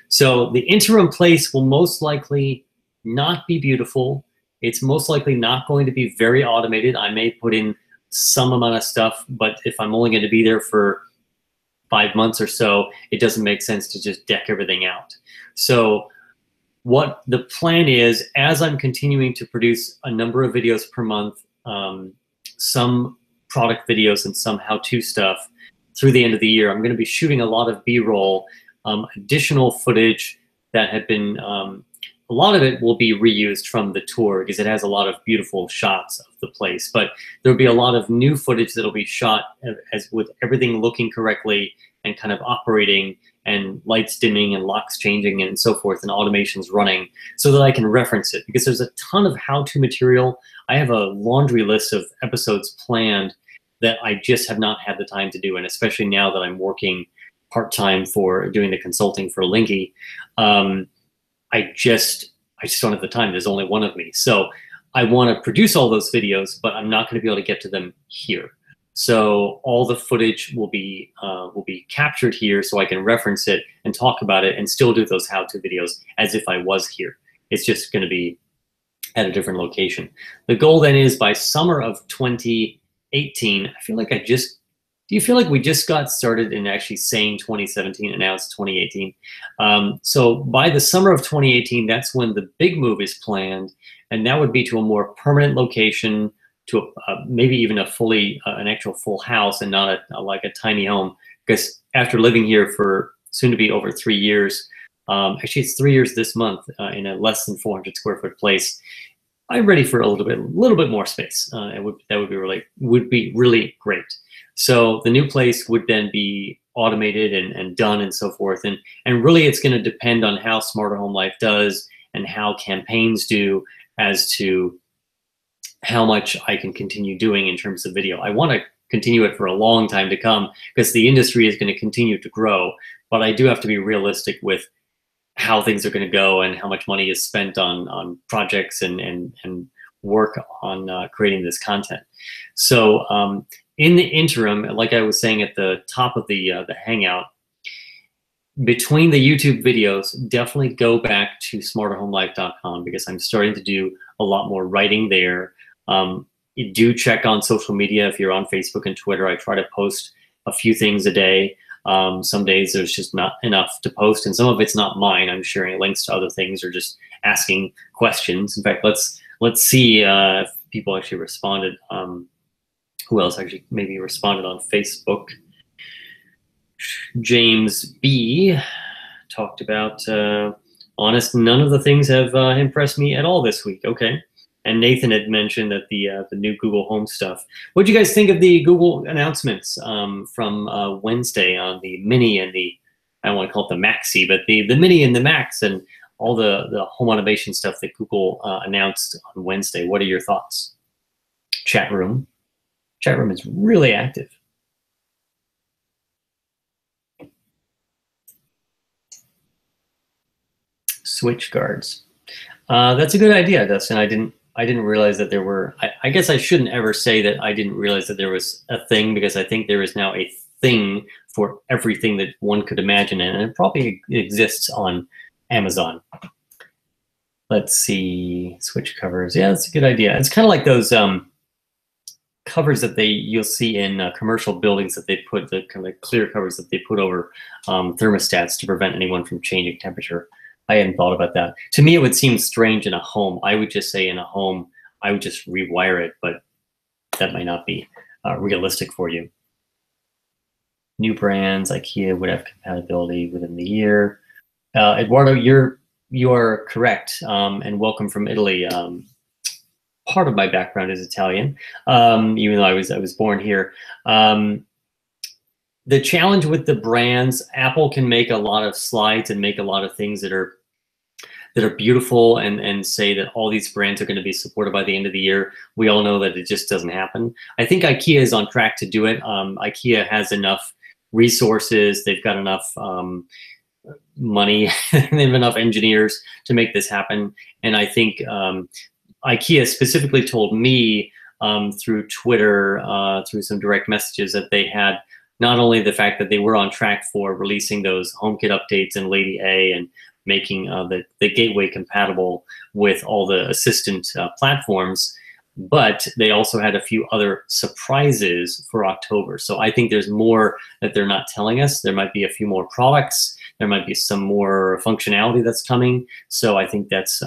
So the interim place will most likely not be beautiful. It's most likely not going to be very automated. I may put in some amount of stuff, but if I'm only going to be there for 5 months or so, it doesn't make sense to just deck everything out. So what the plan is, as I'm continuing to produce a number of videos per month, some product videos and some how-to stuff through the end of the year, I'm going to be shooting a lot of B-roll, additional footage that had been, a lot of it will be reused from the tour because it has a lot of beautiful shots of the place, but there'll be a lot of new footage that'll be shot as with everything looking correctly and kind of operating and lights dimming and locks changing and so forth and automations running so that I can reference it, because there's a ton of how-to material. I have a laundry list of episodes planned that I just have not had the time to do, and especially now that I'm working part-time for doing the consulting for Linky, I just don't have the time. There's only one of me. So I want to produce all those videos, but I'm not going to be able to get to them here. So all the footage will be captured here so I can reference it and talk about it and still do those how-to videos as if I was here. It's just going to be at a different location. The goal then is by summer of 2018, I feel like do you feel like we just got started in actually saying 2017 and now it's 2018? So by the summer of 2018, that's when the big move is planned, and that would be to a more permanent location, to maybe even a fully, an actual full house and not like a tiny home. Because after living here for soon to be over 3 years, actually it's 3 years this month in a less than 400 square foot place, I'm ready for a little bit more space. That would be really great. So the new place would then be automated and done and so forth. And really it's going to depend on how Smarter Home Life does and how campaigns do as to how much I can continue doing in terms of video. I want to continue it for a long time to come because the industry is going to continue to grow, but I do have to be realistic with how things are going to go and how much money is spent on projects and work on creating this content. So in the interim, like I was saying at the top of the Hangout, between the YouTube videos, definitely go back to smarterhomelife.com because I'm starting to do a lot more writing there. You do check on social media. If you're on Facebook and Twitter, I try to post a few things a day. Some days there's just not enough to post, and some of it's not mine. I'm sharing links to other things or just asking questions. In fact, let's see if people actually responded. Who else actually maybe responded on Facebook? James B talked about, honest, none of the things have impressed me at all this week. Okay. And Nathan had mentioned that the new Google Home stuff. What do you guys think of the Google announcements from Wednesday on the Mini and the I don't want to call it the Maxi, but the Mini and the Max and all the home automation stuff that Google announced on Wednesday. What are your thoughts? Chat room is really active. Switch guards. That's a good idea, Dustin. I didn't realize that there were. I guess I shouldn't ever say that I didn't realize that there was a thing, because I think there is now a thing for everything that one could imagine, and it probably exists on Amazon. Let's see, switch covers. Yeah, that's a good idea. It's kind of like those covers that you'll see in commercial buildings that they put, the kind of clear covers that they put over thermostats to prevent anyone from changing temperature. I hadn't thought about that. To me, it would seem strange in a home. I would just say in a home, I would just rewire it, but that might not be realistic for you. New brands, IKEA would have compatibility within the year. Eduardo, you are correct, and welcome from Italy. Part of my background is Italian, even though I was born here. The challenge with the brands, Apple can make a lot of slides and make a lot of things that are beautiful and say that all these brands are going to be supported by the end of the year. We all know that it just doesn't happen. I think IKEA is on track to do it. IKEA has enough resources. They've got enough money. They have enough engineers to make this happen. And I think IKEA specifically told me through Twitter, through some direct messages, that they had not only the fact that they were on track for releasing those HomeKit updates and Lady A and making the gateway compatible with all the assistant platforms, but they also had a few other surprises for October. So I think there's more that they're not telling us. There might be a few more products. There might be some more functionality that's coming. So I think that's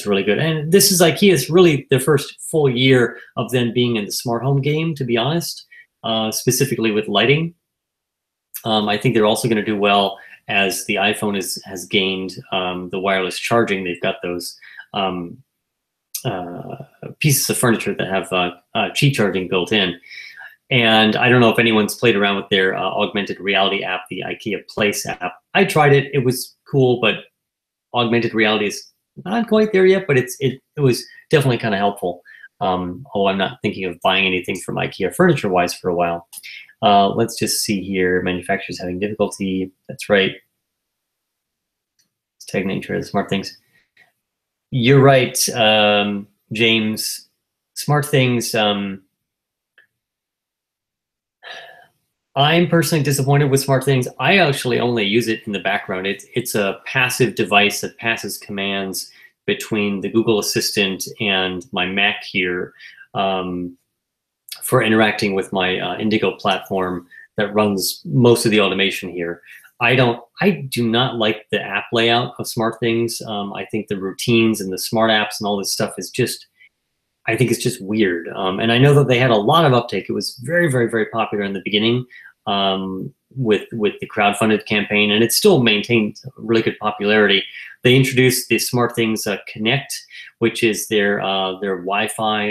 really good. And this is IKEA's really their first full year of them being in the smart home game, to be honest, specifically with lighting. I think they're also going to do well as the iPhone has gained the wireless charging. They've got those pieces of furniture that have Qi charging built in. And I don't know if anyone's played around with their augmented reality app, the IKEA Place app. I tried it. It was cool, but augmented reality is not quite there yet, but it was definitely kind of helpful. Although I'm not thinking of buying anything from IKEA furniture-wise for a while. Let's just see here. Manufacturers having difficulty. That's right. It's taking nature of the smart things. You're right, James. Smart things. I'm personally disappointed with smart things. I actually only use it in the background. It's a passive device that passes commands between the Google Assistant and my Mac here for interacting with my Indigo platform that runs most of the automation here. I do not like the app layout of smart things. I think the routines and the smart apps and all this stuff is just, I think it's just weird. And I know that they had a lot of uptake. It was very, very, very popular in the beginning with the crowdfunded campaign, and it still maintained really good popularity. They introduced the SmartThings Connect, which is their Wi-Fi,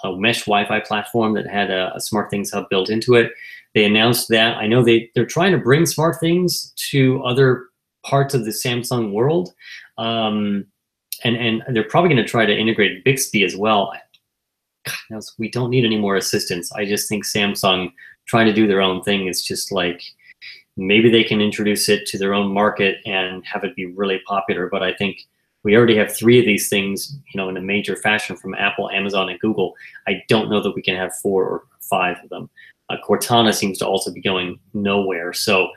a mesh Wi-Fi platform that had a SmartThings hub built into it. They announced that. I know they're trying to bring SmartThings to other parts of the Samsung world, and they're probably going to try to integrate Bixby as well. God knows, we don't need any more assistants. I just think Samsung trying to do their own thing is just like, maybe they can introduce it to their own market and have it be really popular. But I think we already have 3 of these things, in a major fashion from Apple, Amazon, and Google. I don't know that we can have 4 or 5 of them. Cortana seems to also be going nowhere. So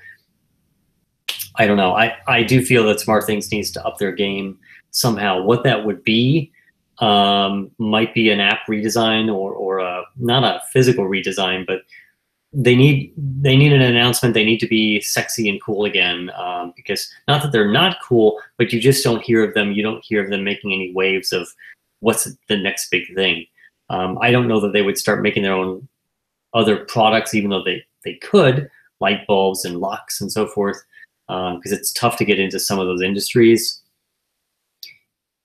I don't know. I do feel that SmartThings needs to up their game somehow. What that would be might be an app redesign or not a physical redesign, but they need an announcement. They need to be sexy and cool again, because not that they're not cool, but you just don't hear of them. You don't hear of them making any waves of what's the next big thing. I don't know that they would start making their own other products, even though they could, light bulbs and locks and so forth, because it's tough to get into some of those industries.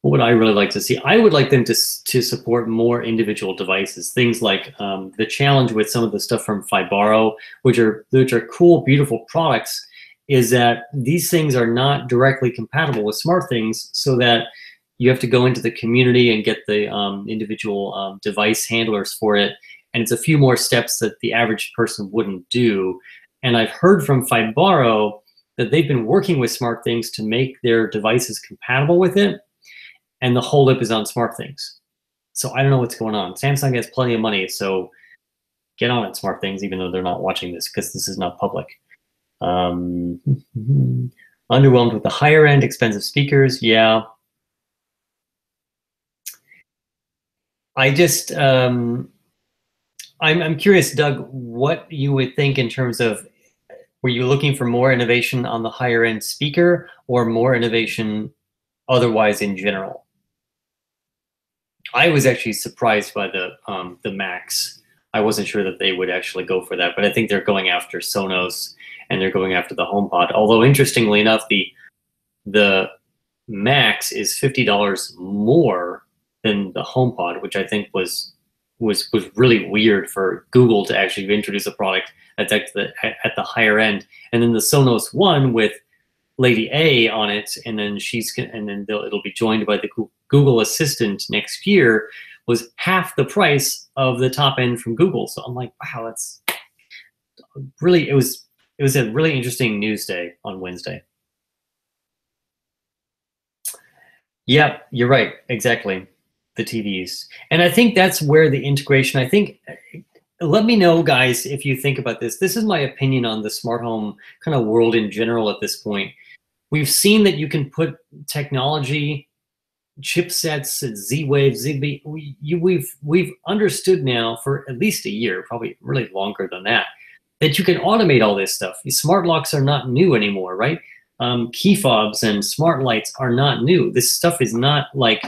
What would I really like to see? I would like them to support more individual devices. Things like the challenge with some of the stuff from Fibaro, which are cool, beautiful products, is that these things are not directly compatible with SmartThings, so that you have to go into the community and get the individual device handlers for it. And it's a few more steps that the average person wouldn't do. And I've heard from Fibaro that they've been working with SmartThings to make their devices compatible with it. And the holdup is on SmartThings. So I don't know what's going on. Samsung has plenty of money, so get on it, SmartThings, even though they're not watching this because this is not public. Underwhelmed with the higher end expensive speakers. Yeah. I just, I'm curious, Doug, what you would think in terms of, were you looking for more innovation on the higher end speaker or more innovation otherwise in general? I was actually surprised by the Max. I wasn't sure that they would actually go for that, but I think they're going after Sonos and they're going after the HomePod. Although interestingly enough, the Max is $50 more than the HomePod, which I think was really weird for Google to actually introduce a product that's at the higher end. And then the Sonos One with Lady A on it, and then it'll be joined by the Google Assistant next year, was half the price of the top end from Google. So I'm like, wow, that's really, it was a really interesting news day on Wednesday. Yep, you're right, exactly. The TVs. And I think that's where the integration, I think, let me know, guys, if you think about this. This is my opinion on the smart home kind of world in general at this point. We've seen that you can put technology, chipsets, Z-Wave, Zigbee. We've understood now for at least a year, probably really longer than that you can automate all this stuff. These smart locks are not new anymore, right? Key fobs and smart lights are not new. This stuff is not like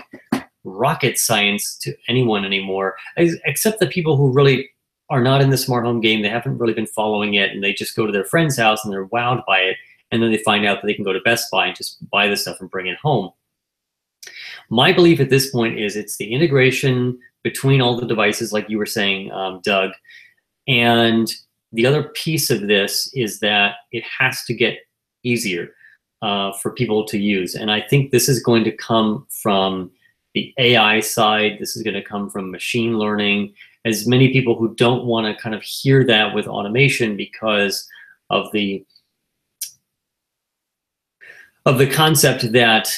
rocket science to anyone anymore, except the people who really are not in the smart home game. They haven't really been following it, and they just go to their friend's house and they're wowed by it, and then they find out that they can go to Best Buy and just buy the stuff and bring it home. My belief at this point is it's the integration between all the devices, like you were saying, Doug, and the other piece of this is that it has to get easier for people to use. And I think this is going to come from the AI side. This is going to come from machine learning. As many people who don't want to kind of hear that with automation because of the concept that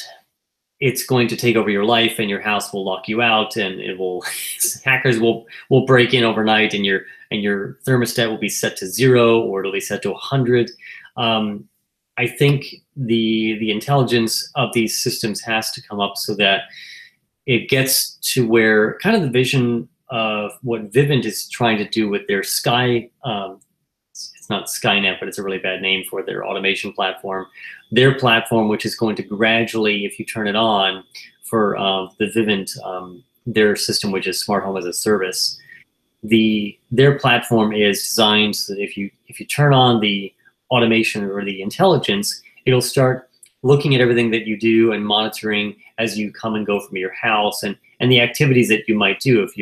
it's going to take over your life and your house will lock you out, and it will hackers will break in overnight, and your thermostat will be set to 0 or it'll be set to 100. I think the intelligence of these systems has to come up so that it gets to where kind of the vision of what Vivint is trying to do with their Sky, it's not Skynet, but it's a really bad name for their automation platform. Their platform, which is going to gradually, if you turn it on for the Vivint, their system, which is Smart Home as a Service, their platform is designed so that if you turn on the automation or the intelligence, it'll start looking at everything that you do and monitoring as you come and go from your house, and the activities that you might do. If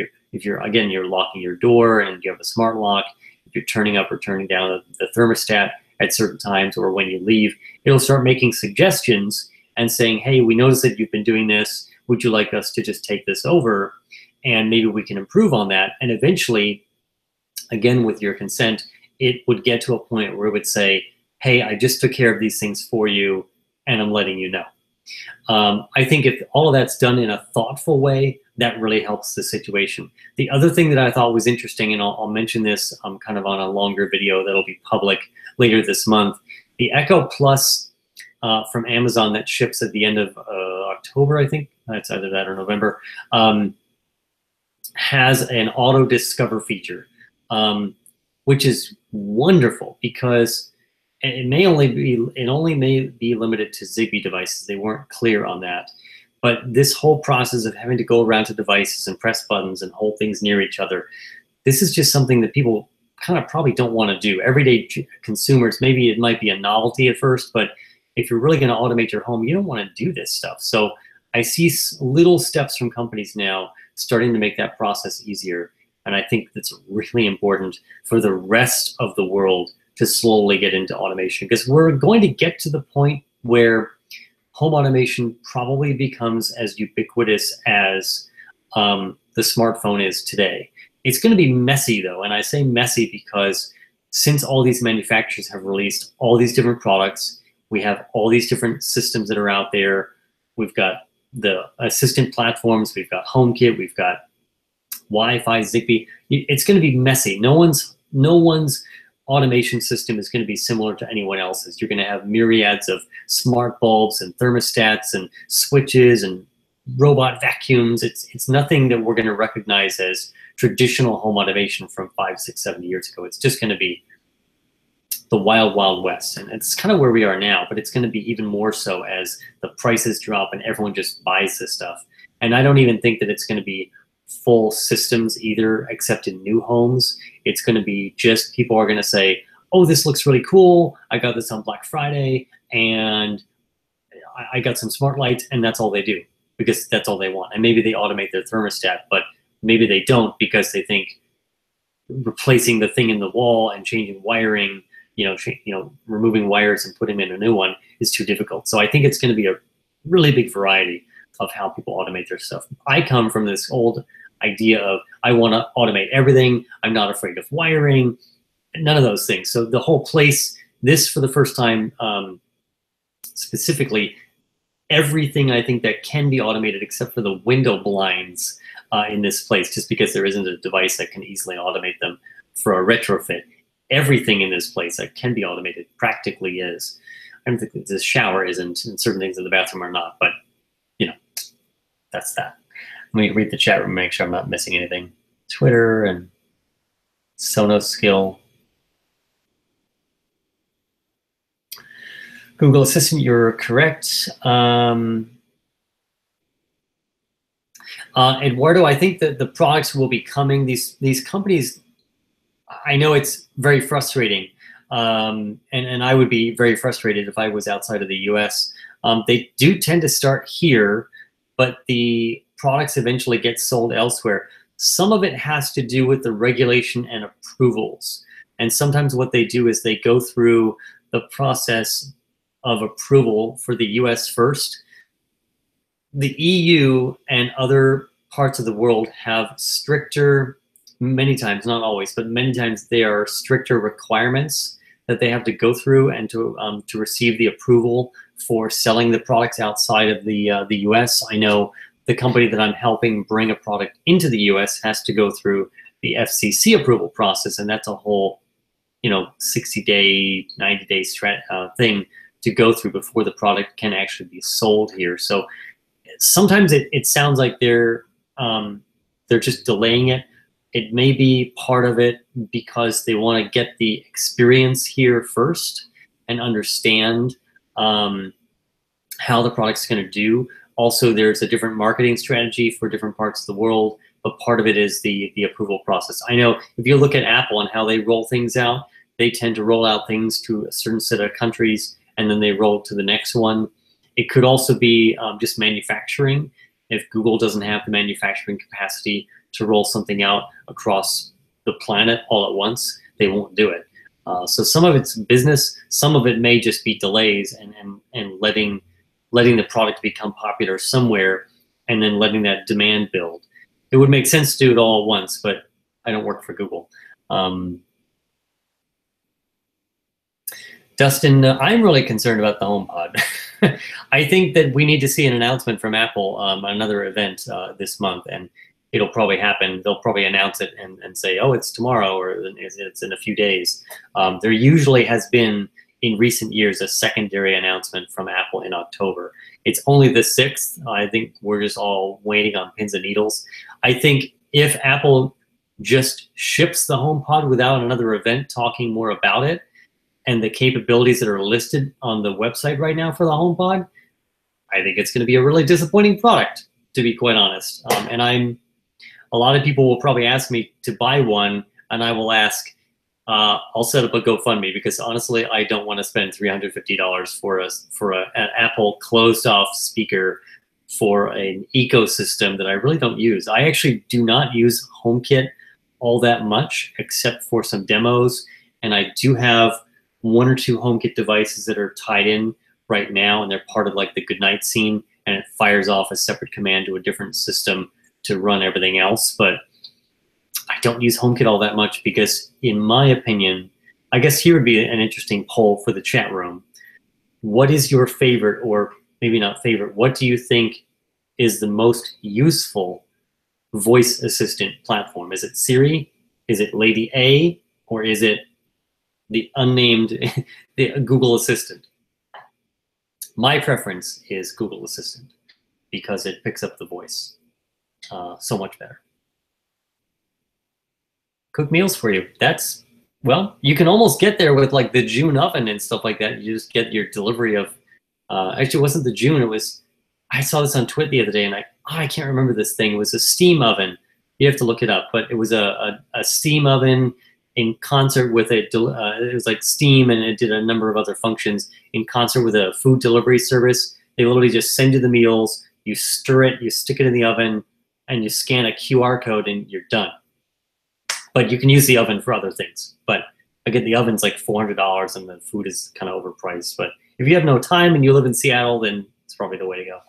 you're again, you're locking your door and you have a smart lock, if you're turning up or turning down the thermostat at certain times, or when you leave, it'll start making suggestions and saying, hey, we noticed that you've been doing this. Would you like us to just take this over? And maybe we can improve on that. And eventually, again, with your consent, it would get to a point where it would say, hey, I just took care of these things for you, and I'm letting you know. I think if all of that's done in a thoughtful way, that really helps the situation. The other thing that I thought was interesting, and I'll mention this kind of on a longer video that'll be public later this month, the Echo Plus from Amazon that ships at the end of October, I think, it's either that or November, has an auto discover feature, which is wonderful because it only may be limited to Zigbee devices. They weren't clear on that. But this whole process of having to go around to devices and press buttons and hold things near each other, this is just something that people kind of probably don't want to do. Everyday consumers, maybe it might be a novelty at first, but if you're really going to automate your home, you don't want to do this stuff. So I see little steps from companies now starting to make that process easier. And I think that's really important for the rest of the world to slowly get into automation, because we're going to get to the point where home automation probably becomes as ubiquitous as the smartphone is today. It's going to be messy though, and I say messy because since all these manufacturers have released all these different products, we have all these different systems that are out there. We've got the assistant platforms, we've got HomeKit, we've got Wi-Fi, Zigbee. It's going to be messy. No one's automation system is going to be similar to anyone else's. You're going to have myriads of smart bulbs and thermostats and switches and robot vacuums. It's nothing that we're going to recognize as traditional home automation from 5, 6, 7 years ago. It's just going to be the wild, wild west. And it's kind of where we are now, but it's going to be even more so as the prices drop and everyone just buys this stuff. And I don't even think that it's going to be full systems either, except in new homes. It's going to be just people are going to say, oh, this looks really cool. I got this on Black Friday and I got some smart lights, and that's all they do because that's all they want. And maybe they automate their thermostat, but maybe they don't because they think replacing the thing in the wall and changing wiring, removing wires and putting in a new one is too difficult. So I think it's going to be a really big variety of how people automate their stuff. I come from this old idea of I want to automate everything. I'm not afraid of wiring, none of those things. So the whole place, this for the first time, specifically, everything I think that can be automated except for the window blinds in this place, just because there isn't a device that can easily automate them for a retrofit. Everything in this place that can be automated practically is. I don't think that the shower isn't, and certain things in the bathroom are not, but that's that. Let me read the chat room, make sure I'm not missing anything. Twitter and Sonos Skill. Google Assistant, you're correct. Eduardo, I think that the products will be coming. These companies, I know it's very frustrating, and I would be very frustrated if I was outside of the US. They do tend to start here, but the products eventually get sold elsewhere. Some of it has to do with the regulation and approvals. And sometimes what they do is they go through the process of approval for the US first. The EU and other parts of the world have stricter, many times, not always, but many times there are stricter requirements that they have to go through and to receive the approval for selling the products outside of the US. I know the company that I'm helping bring a product into the US has to go through the FCC approval process, and that's a whole 60-day, 90-day thing to go through before the product can actually be sold here. So sometimes it sounds like they're just delaying it. It may be part of it because they want to get the experience here first and understand how the product's going to do. Also, there's a different marketing strategy for different parts of the world, but part of it is the approval process. I know if you look at Apple and how they roll things out, they tend to roll out things to a certain set of countries and then they roll to the next one. It could also be just manufacturing. If Google doesn't have the manufacturing capacity to roll something out across the planet all at once, they won't do it. So some of it's business, some of it may just be delays and letting the product become popular somewhere and then letting that demand build. It would make sense to do it all at once, but I don't work for Google. Dustin, I'm really concerned about the HomePod. I think that we need to see an announcement from Apple, another event this month, and it'll probably happen. They'll probably announce it and say, oh, it's tomorrow or it's in a few days. There usually has been, in recent years, a secondary announcement from Apple in October. It's only the 6th. I think we're just all waiting on pins and needles. I think if Apple just ships the HomePod without another event talking more about it, and the capabilities that are listed on the website right now for the HomePod, I think it's going to be a really disappointing product, to be quite honest. And a lot of people will probably ask me to buy one, and I will ask, I'll set up a GoFundMe, because honestly, I don't want to spend $350 for an Apple closed-off speaker for an ecosystem that I really don't use. I actually do not use HomeKit all that much, except for some demos, and I do have one or two HomeKit devices that are tied in right now, and they're part of like the goodnight scene, and it fires off a separate command to a different system to run everything else. But I don't use HomeKit all that much because, in my opinion, I guess here would be an interesting poll for the chat room. What is your favorite, or maybe not favorite, what do you think is the most useful voice assistant platform? Is it Siri? Is it Lady A? Or is it the unnamed the Google Assistant? My preference is Google Assistant because it picks up the voice so much better. Cook meals for you. That's, well, you can almost get there with like the June oven and stuff like that. You just get your delivery of, actually it wasn't the June, it was, I saw this on Twitter the other day and I can't remember this thing. It was a steam oven. You have to look it up, but it was a steam oven in concert with it was like steam, and it did a number of other functions in concert with a food delivery service. They literally just send you the meals, you stir it, you stick it in the oven, and you scan a QR code and you're done. But you can use the oven for other things. But again, the oven's like $400 and the food is kind of overpriced. But if you have no time and you live in Seattle, then it's probably the way to go.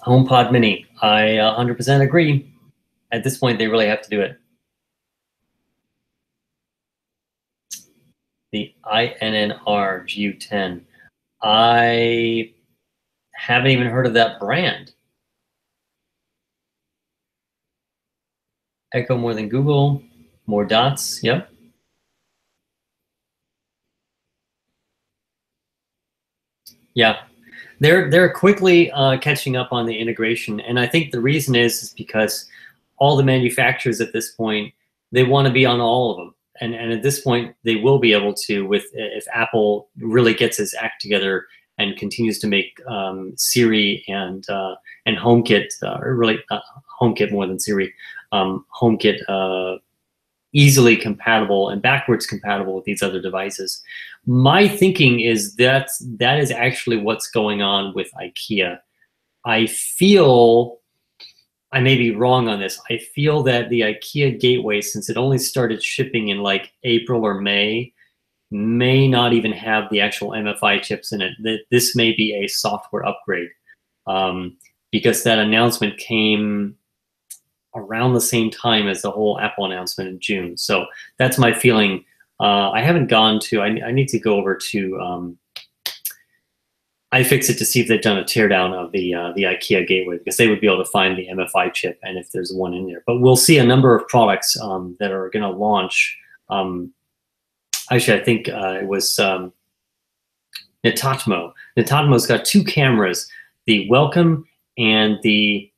HomePod Mini, I 100% agree. At this point, they really have to do it. The INNR GU10. I haven't even heard of that brand. Echo more than Google, more dots, yep. Yeah, they're quickly catching up on the integration, and I think the reason is because all the manufacturers at this point, they want to be on all of them, and at this point they will be able to, with if Apple really gets its act together and continues to make Siri and HomeKit, or really HomeKit more than Siri, HomeKit easily compatible and backwards compatible with these other devices. My thinking is that is actually what's going on with IKEA. I feel, I may be wrong on this, I feel that the IKEA Gateway, since it only started shipping in like April or May not even have the actual MFI chips in it. This may be a software upgrade because that announcement came around the same time as the whole Apple announcement in June. So that's my feeling. I haven't gone to, I need to go over to iFixit to see if they've done a teardown of the IKEA Gateway, because they would be able to find the MFI chip and if there's one in there. But we'll see a number of products that are going to launch. Actually, I think it was Netatmo. Netatmo's got two cameras, the Welcome and the,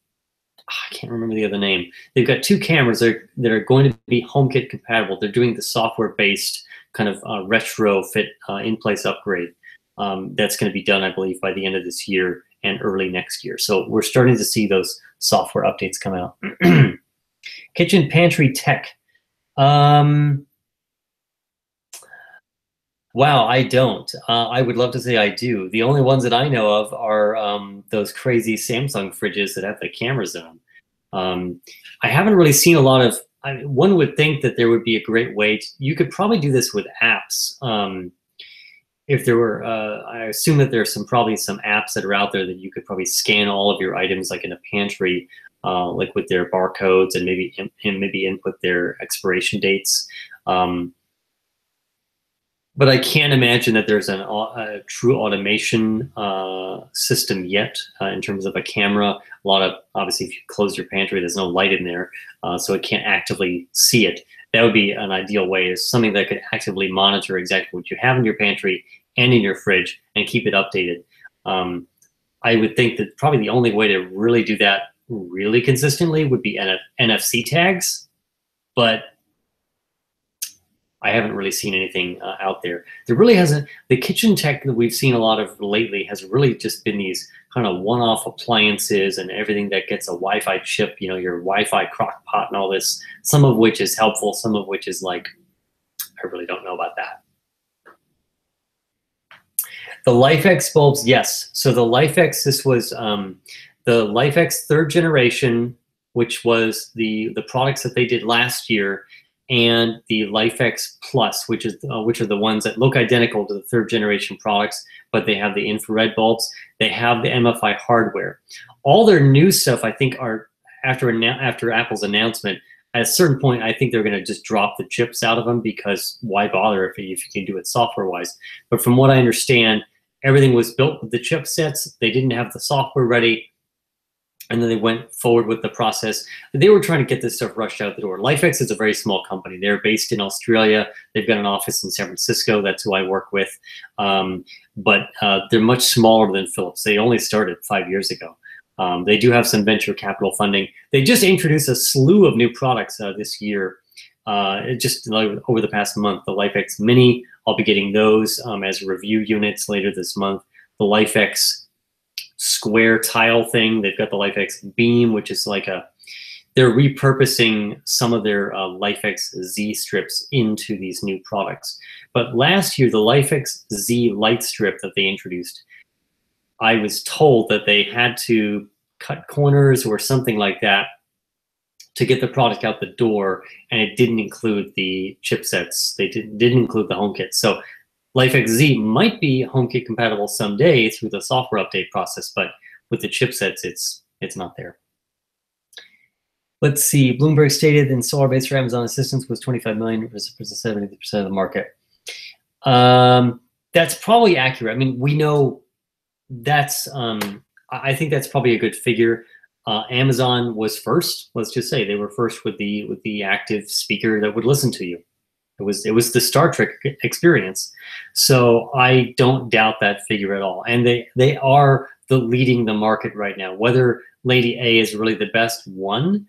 I can't remember the other name. They've got two cameras that are going to be HomeKit compatible. They're doing the software-based kind of retrofit in-place upgrade. That's going to be done, I believe, by the end of this year and early next year. So we're starting to see those software updates come out. Kitchen pantry tech. Wow, I don't. I would love to say I do. The only ones that I know of are those crazy Samsung fridges that have the cameras in them. I haven't really seen a lot of, one would think that there would be a great way to, you could probably do this with apps. If there were, I assume that there's probably some apps that are out there that you could probably scan all of your items like in a pantry, like with their barcodes and maybe input their expiration dates. But I can't imagine that there's a true automation system yet in terms of a camera. A lot of, obviously, if you close your pantry, there's no light in there, so it can't actively see it. That would be an ideal way, is something that could actively monitor exactly what you have in your pantry and in your fridge and keep it updated. I would think that probably the only way to really do that really consistently would be NFC tags, but I haven't really seen anything out there. There really hasn't. The kitchen tech that we've seen a lot of lately has really just been these kind of one-off appliances and everything that gets a Wi-Fi chip, you know, your Wi-Fi crock pot and all this, some of which is helpful, some of which is like, I really don't know about that. The LifeX bulbs, yes. So the LifeX, this was the LifeX third generation, which was the products that they did last year. and the LifeX Plus, which are the ones that look identical to the 3rd generation products, but they have the infrared bulbs. They have the MFI hardware. All their new stuff, I think, are after Apple's announcement. At a certain point, I think they're going to just drop the chips out of them, because why bother if you can do it software-wise? But from what I understand, everything was built with the chipsets. They didn't have the software ready, and then they went forward with the process. They were trying to get this stuff rushed out the door. LifeX is a very small company. They're based in Australia. They've got an office in San Francisco. That's who I work with. But they're much smaller than Philips. They only started 5 years ago. They do have some venture capital funding. They just introduced a slew of new products this year. Just like over the past month. The LifeX Mini, I'll be getting those as review units later this month. The LifeX square tile thing. They've got the LifeX Beam, which is like they're repurposing some of their LifeX Z strips into these new products. But last year, the LifeX Z light strip that they introduced, I was told that they had to cut corners or something like that to get the product out the door, and it didn't include the chipsets. They didn't include the HomeKit. So LifeX Z might be HomeKit compatible someday through the software update process, but with the chipsets, it's not there. Let's see. Bloomberg stated installer base for Amazon Assistants was 25 million versus 70% of the market. That's probably accurate. I mean, we know that's. I think that's probably a good figure. Amazon was first. Let's just say they were first with the active speaker that would listen to you. It was the Star Trek experience. So I don't doubt that figure at all. And they are leading the market right now. Whether Lady A is really the best one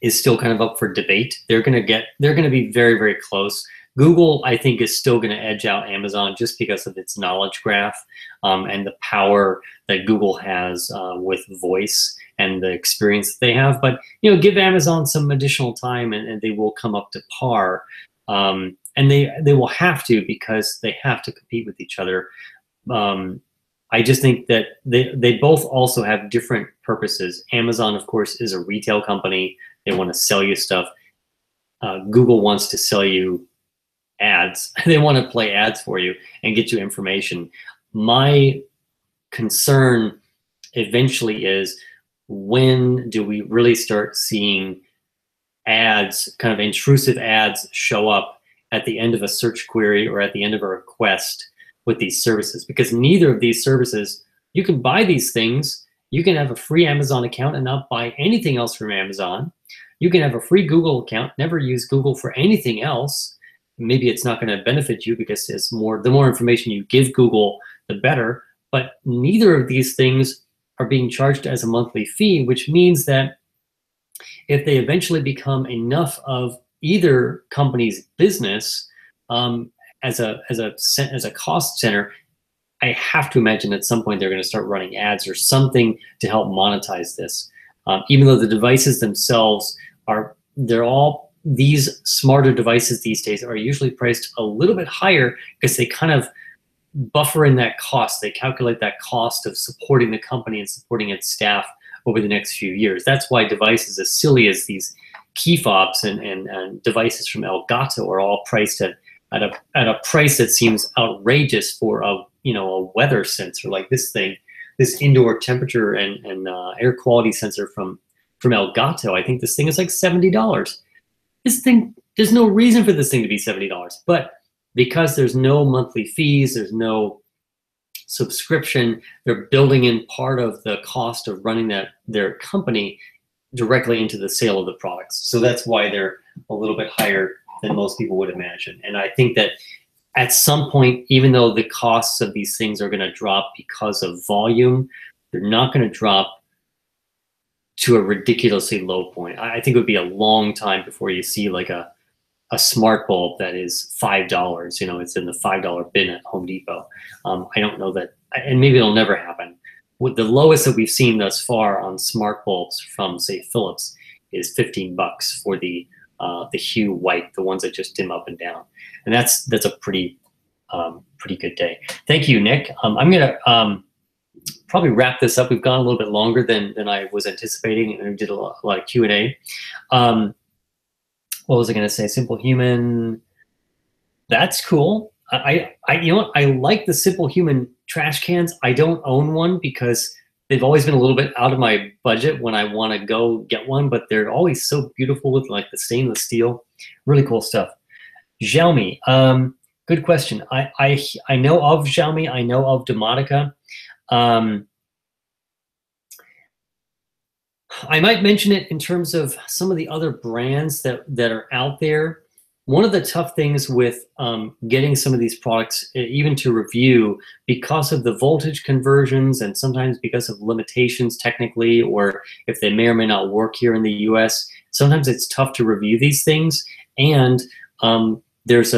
is still kind of up for debate. They're going to be very, very close. Google, I think, is still going to edge out Amazon just because of its knowledge graph and the power that Google has with voice and the experience that they have. But give Amazon some additional time, and they will come up to par. And they will have to, because they have to compete with each other. I just think that they both also have different purposes. Amazon, of course, is a retail company. They want to sell you stuff. Google wants to sell you ads. They want to play ads for you and get you information. My concern eventually is, when do we really start seeing ads, kind of intrusive ads, show up at the end of a search query or at the end of a request with these services? Because neither of these services, you can buy these things. You can have a free Amazon account and not buy anything else from Amazon. You can have a free Google account, never use Google for anything else. Maybe it's not going to benefit you, because the more information you give Google, the better. But neither of these things are being charged as a monthly fee, which means that if they eventually become enough of either company's business as a cost center, I have to imagine at some point they're going to start running ads or something to help monetize this. Even though the devices themselves these smarter devices these days are usually priced a little bit higher, because they kind of buffer in that cost. They calculate that cost of supporting the company and supporting its staff over the next few years. That's why devices as silly as these key fobs and devices from Elgato are all priced at a price that seems outrageous for a weather sensor like this thing, this indoor temperature and air quality sensor from Elgato. I think this thing is like $70. This thing, there's no reason for this thing to be $70, but because there's no monthly fees, there's no subscription, they're building in part of the cost of running their company directly into the sale of the products. So that's why they're a little bit higher than most people would imagine. And I think that at some point, even though the costs of these things are going to drop because of volume, they're not going to drop to a ridiculously low point. I think it would be a long time before you see like a smart bulb that is $5. It's in the $5 bin at Home Depot. I don't know that, and maybe it'll never happen. With the lowest that we've seen thus far on smart bulbs from, say, Philips is $15 for the Hue White, the ones that just dim up and down, and that's a pretty good day. Thank you, Nick. I'm gonna probably wrap this up. We've gone a little bit longer than I was anticipating, and we did a lot of Q&A. What was I going to say? Simple Human. That's cool. You know what? I like the Simple Human trash cans. I don't own one because they've always been a little bit out of my budget when I want to go get one, but they're always so beautiful with like the stainless steel. Really cool stuff. Xiaomi. Good question. I know of Xiaomi. I know of Domotica. I might mention it in terms of some of the other brands that are out there. One of the tough things with getting some of these products, even to review, because of the voltage conversions and sometimes because of limitations technically, or if they may or may not work here in the US, sometimes it's tough to review these things. And there's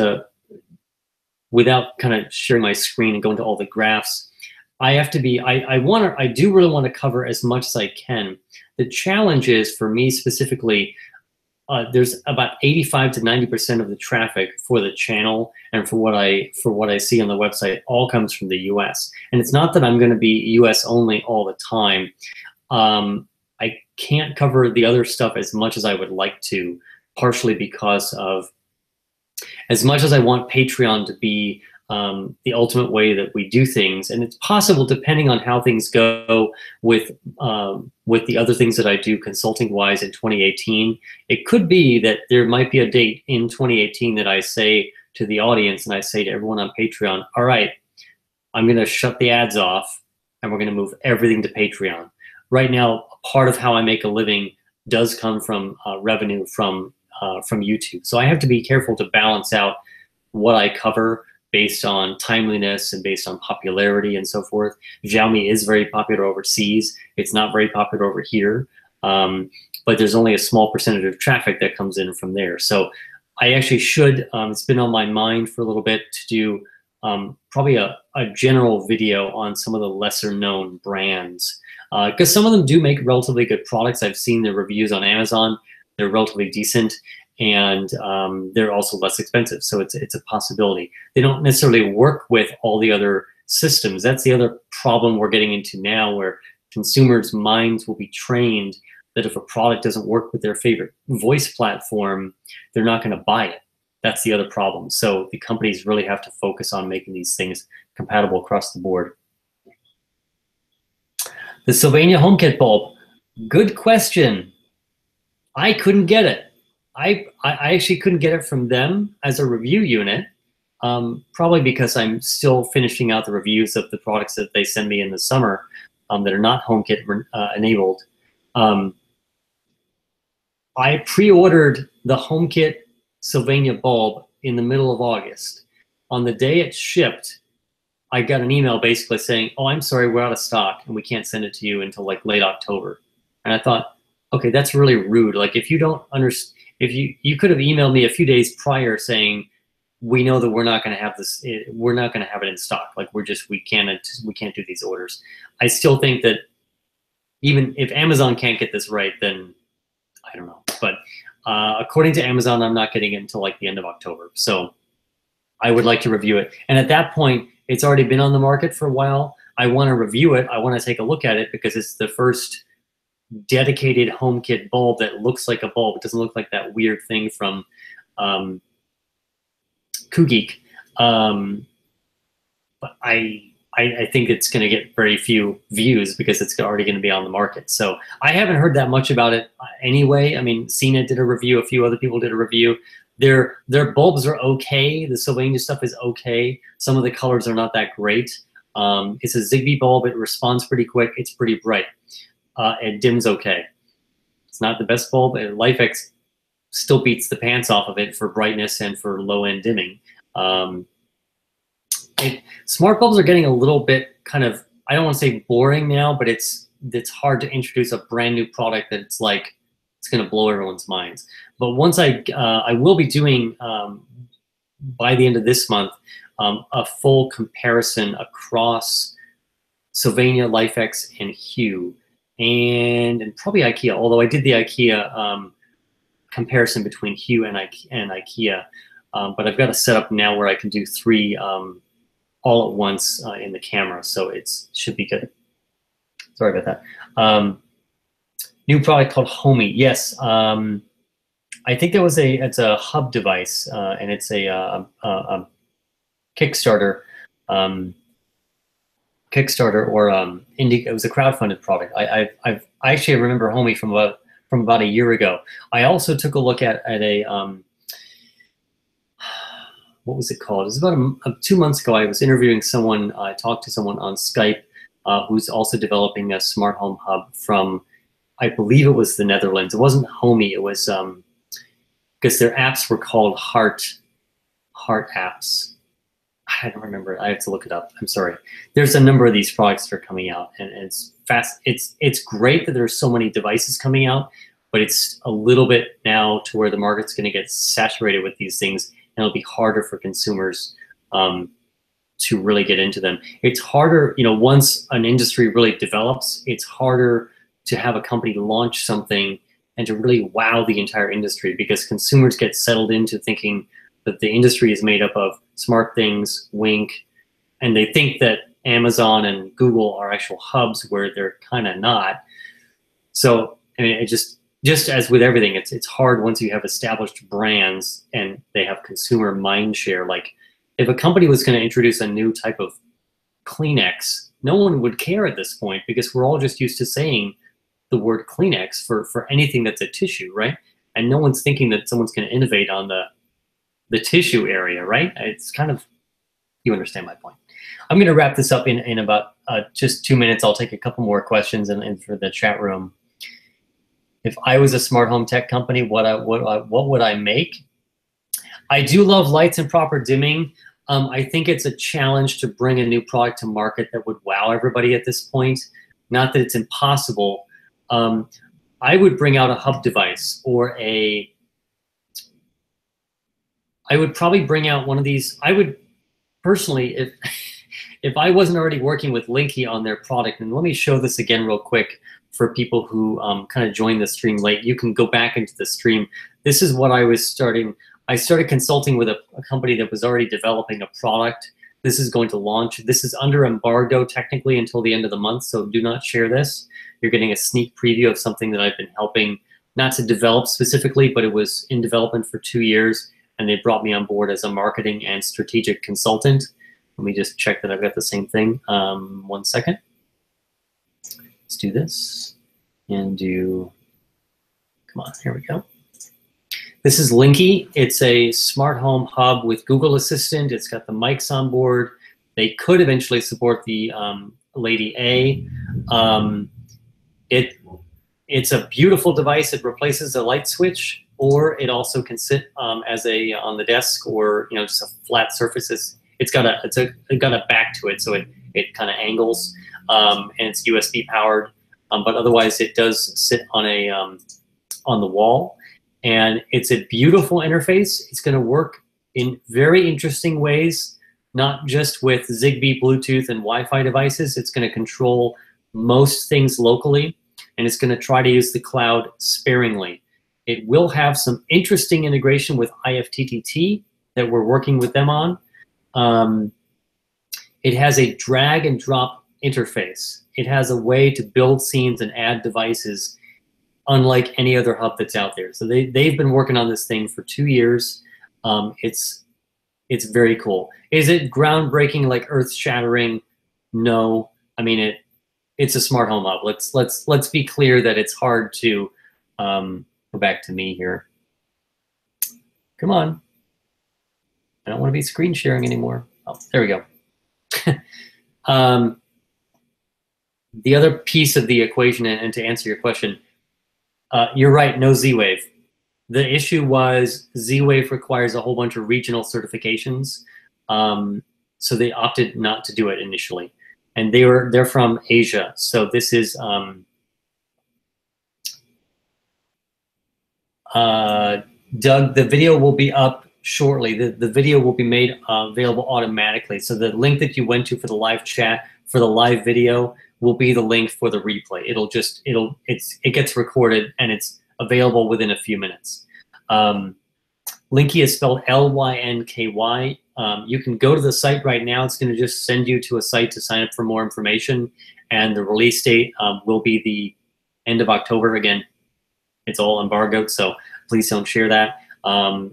without kind of sharing my screen and going to all the graphs, I have to be, I do really want to cover as much as I can. The challenge is for me specifically, there's about 85 to 90% of the traffic for the channel and for what I see on the website all comes from the US. And it's not that I'm going to be US only all the time. I can't cover the other stuff as much as I would like to, partially because of, as much as I want Patreon to be the ultimate way that we do things, and it's possible depending on how things go with the other things that I do consulting wise in 2018, it could be that there might be a date in 2018 that I say to the audience and I say to everyone on Patreon, all right, I'm going to shut the ads off and we're going to move everything to Patreon. Right now, part of how I make a living does come from revenue from YouTube. So I have to be careful to balance out what I cover based on timeliness and based on popularity and so forth. Xiaomi is very popular overseas. It's not very popular over here, but there's only a small percentage of traffic that comes in from there. So I actually should, it's been on my mind for a little bit to do probably a general video on some of the lesser known brands, because some of them do make relatively good products. I've seen the reviews on Amazon. They're relatively decent, and they're also less expensive. So it's a possibility. They don't necessarily work with all the other systems. That's the other problem we're getting into now, where consumers' minds will be trained that if a product doesn't work with their favorite voice platform, they're not going to buy it. That's the other problem. So the companies really have to focus on making these things compatible across the board. The Sylvania HomeKit bulb. Good question. I couldn't get it. I actually couldn't get it from them as a review unit, probably because I'm still finishing out the reviews of the products that they send me in the summer that are not HomeKit enabled. I pre-ordered the HomeKit Sylvania bulb in the middle of August. On the day it shipped, I got an email basically saying, oh, I'm sorry, we're out of stock and we can't send it to you until like late October. And I thought, okay, that's really rude. Like if you don't understand, if you could have emailed me a few days prior saying, we know that we're not going to have this, we're not going to have it in stock. Like we can't do these orders. I still think that even if Amazon can't get this right, then I don't know. But according to Amazon, I'm not getting it until like the end of October. So I would like to review it. And at that point, it's already been on the market for a while. I want to review it. I want to take a look at it because it's the first dedicated HomeKit bulb that looks like a bulb. It doesn't look like that weird thing from Kugeek. But I think it's going to get very few views because it's already going to be on the market. So I haven't heard that much about it anyway. I mean, Cena did a review. A few other people did a review. Their bulbs are okay. The Sylvania stuff is okay. Some of the colors are not that great. It's a Zigbee bulb. It responds pretty quick. It's pretty bright. It dims okay. It's not the best bulb. LifeX still beats the pants off of it for brightness and for low-end dimming. Smart bulbs are getting a little bit kind of, I don't want to say boring now, but it's hard to introduce a brand new product that it's like, it's going to blow everyone's minds. But once I will be doing, by the end of this month, a full comparison across Sylvania, LifeX, and Hue, and probably IKEA, although I did the IKEA comparison between Hue and IKEA, but I've got a setup now where I can do 3 all at once in the camera, so it should be good. Sorry about that. New product called Homey. Yes, I think it's a hub device, and it's a Kickstarter, um, Kickstarter or indie. It was a crowdfunded product. I actually remember Homie from about a year ago. I also took a look at a what was it called? It was about 2 months ago. I was interviewing someone. I talked to someone on Skype who's also developing a smart home hub from, I believe it was the Netherlands. It wasn't Homey. It was because their apps were called Heart apps. I don't remember. I have to look it up. I'm sorry. There's a number of these products that are coming out, and it's fast. It's great that there's so many devices coming out, but it's a little bit now to where the market's going to get saturated with these things, and it'll be harder for consumers to really get into them. It's harder, you know, once an industry really develops, it's harder to have a company launch something and to really wow the entire industry, because consumers get settled into thinking that the industry is made up of smart things, wink, and they think that Amazon and Google are actual hubs where they're kind of not. So I mean, it just as with everything, it's hard once you have established brands and they have consumer mind share. Like if a company was going to introduce a new type of Kleenex, no one would care at this point, because we're all just used to saying the word Kleenex for anything that's a tissue, right? And no one's thinking that someone's going to innovate on the tissue area, right? It's kind of, you understand my point. I'm going to wrap this up in about just 2 minutes. I'll take a couple more questions and for the chat room. If I was a smart home tech company, what would I make? I do love lights and proper dimming. I think it's a challenge to bring a new product to market that would wow everybody at this point. Not that it's impossible. I would bring out a hub device, or I would probably bring out one of these. I would personally, if I wasn't already working with Linky on their product, and let me show this again real quick for people who kind of joined the stream late. You can go back into the stream. This is what I was starting. I started consulting with a company that was already developing a product. This is going to launch. This is under embargo technically until the end of the month, so do not share this. You're getting a sneak preview of something that I've been helping, not to develop specifically, but it was in development for 2 years, and they brought me on board as a marketing and strategic consultant. Let me just check that I've got the same thing. 1 second. Let's do this and do, come on, here we go. This is Linky. It's a smart home hub with Google Assistant. It's got the mics on board. They could eventually support the Lady A. It's a beautiful device. It replaces a light switch, or it also can sit as a on the desk, or just a flat surface. It got a back to it, so it kind of angles, and it's USB powered. But otherwise, it does sit on a on the wall. And it's a beautiful interface. It's going to work in very interesting ways, not just with Zigbee, Bluetooth, and Wi-Fi devices. It's going to control most things locally, and it's going to try to use the cloud sparingly. It will have some interesting integration with IFTTT that we're working with them on. It has a drag and drop interface. It has a way to build scenes and add devices unlike any other hub that's out there. So they've been working on this thing for 2 years. It's very cool. Is it groundbreaking, like earth-shattering? No. I mean, it's a smart home hub. Let's be clear that it's hard to go back to me here. Come on. I don't want to be screen sharing anymore. Oh, there we go. The other piece of the equation, and to answer your question, you're right, no Z-Wave. The issue was Z-Wave requires a whole bunch of regional certifications, so they opted not to do it initially. And they're from Asia, so this is Doug. The video will be up shortly. The video will be made available automatically. So the link that you went to for the live chat for the live video will be the link for the replay. It gets recorded and it's available within a few minutes. Linky is spelled L-Y-N-K-Y. You can go to the site right now. It's going to just send you to a site to sign up for more information. And the release date will be the end of October. Again, it's all embargoed. So please don't share that.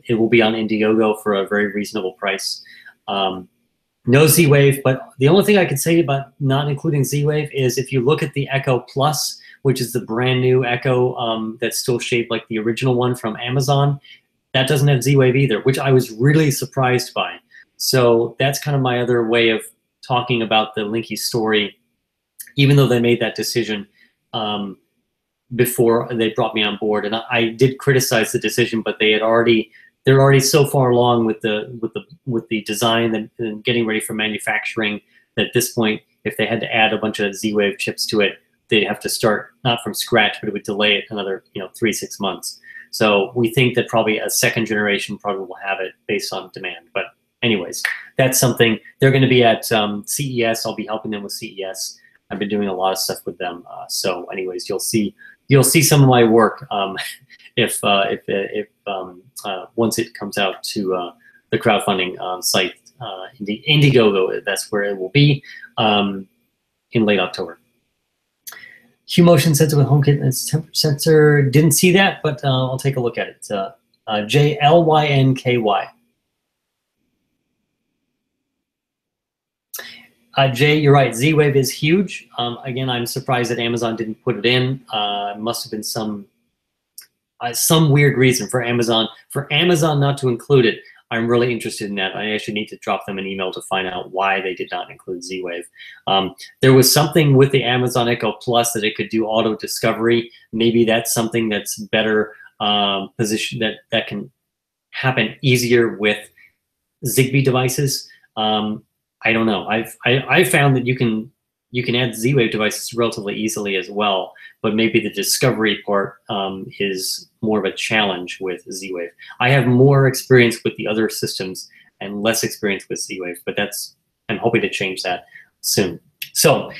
It will be on Indiegogo for a very reasonable price. No Z-Wave, but the only thing I can say about not including Z-Wave is if you look at the Echo Plus, which is the brand new Echo that's still shaped like the original one from Amazon, that doesn't have Z-Wave either, which I was really surprised by. So that's kind of my other way of talking about the Linky story, even though they made that decision before they brought me on board. And I did criticize the decision, but they're already so far along with the design and getting ready for manufacturing that at this point, if they had to add a bunch of Z-Wave chips to it, they'd have to start not from scratch, but it would delay it another 3-6 months. So we think that probably a second generation probably will have it based on demand. But anyways, that's something. They're going to be at CES. I'll be helping them with CES. I've been doing a lot of stuff with them. So anyways, you'll see some of my work if once it comes out to the crowdfunding site, Indiegogo. That's where it will be in late October. Hue motion sensor with HomeKit and temperature sensor. Didn't see that, but I'll take a look at it. JLYNKY. Jay, you're right. Z-Wave is huge. Again, I'm surprised that Amazon didn't put it in. Must have been some weird reason for Amazon not to include it. I'm really interested in that. I actually need to drop them an email to find out why they did not include Z-Wave. There was something with the Amazon Echo Plus that it could do auto discovery. Maybe that's something that's better position that can happen easier with Zigbee devices. I don't know. I found that you can add Z-Wave devices relatively easily as well, but maybe the discovery part is more of a challenge with Z-Wave. I have more experience with the other systems and less experience with Z-Wave, but I'm hoping to change that soon. So,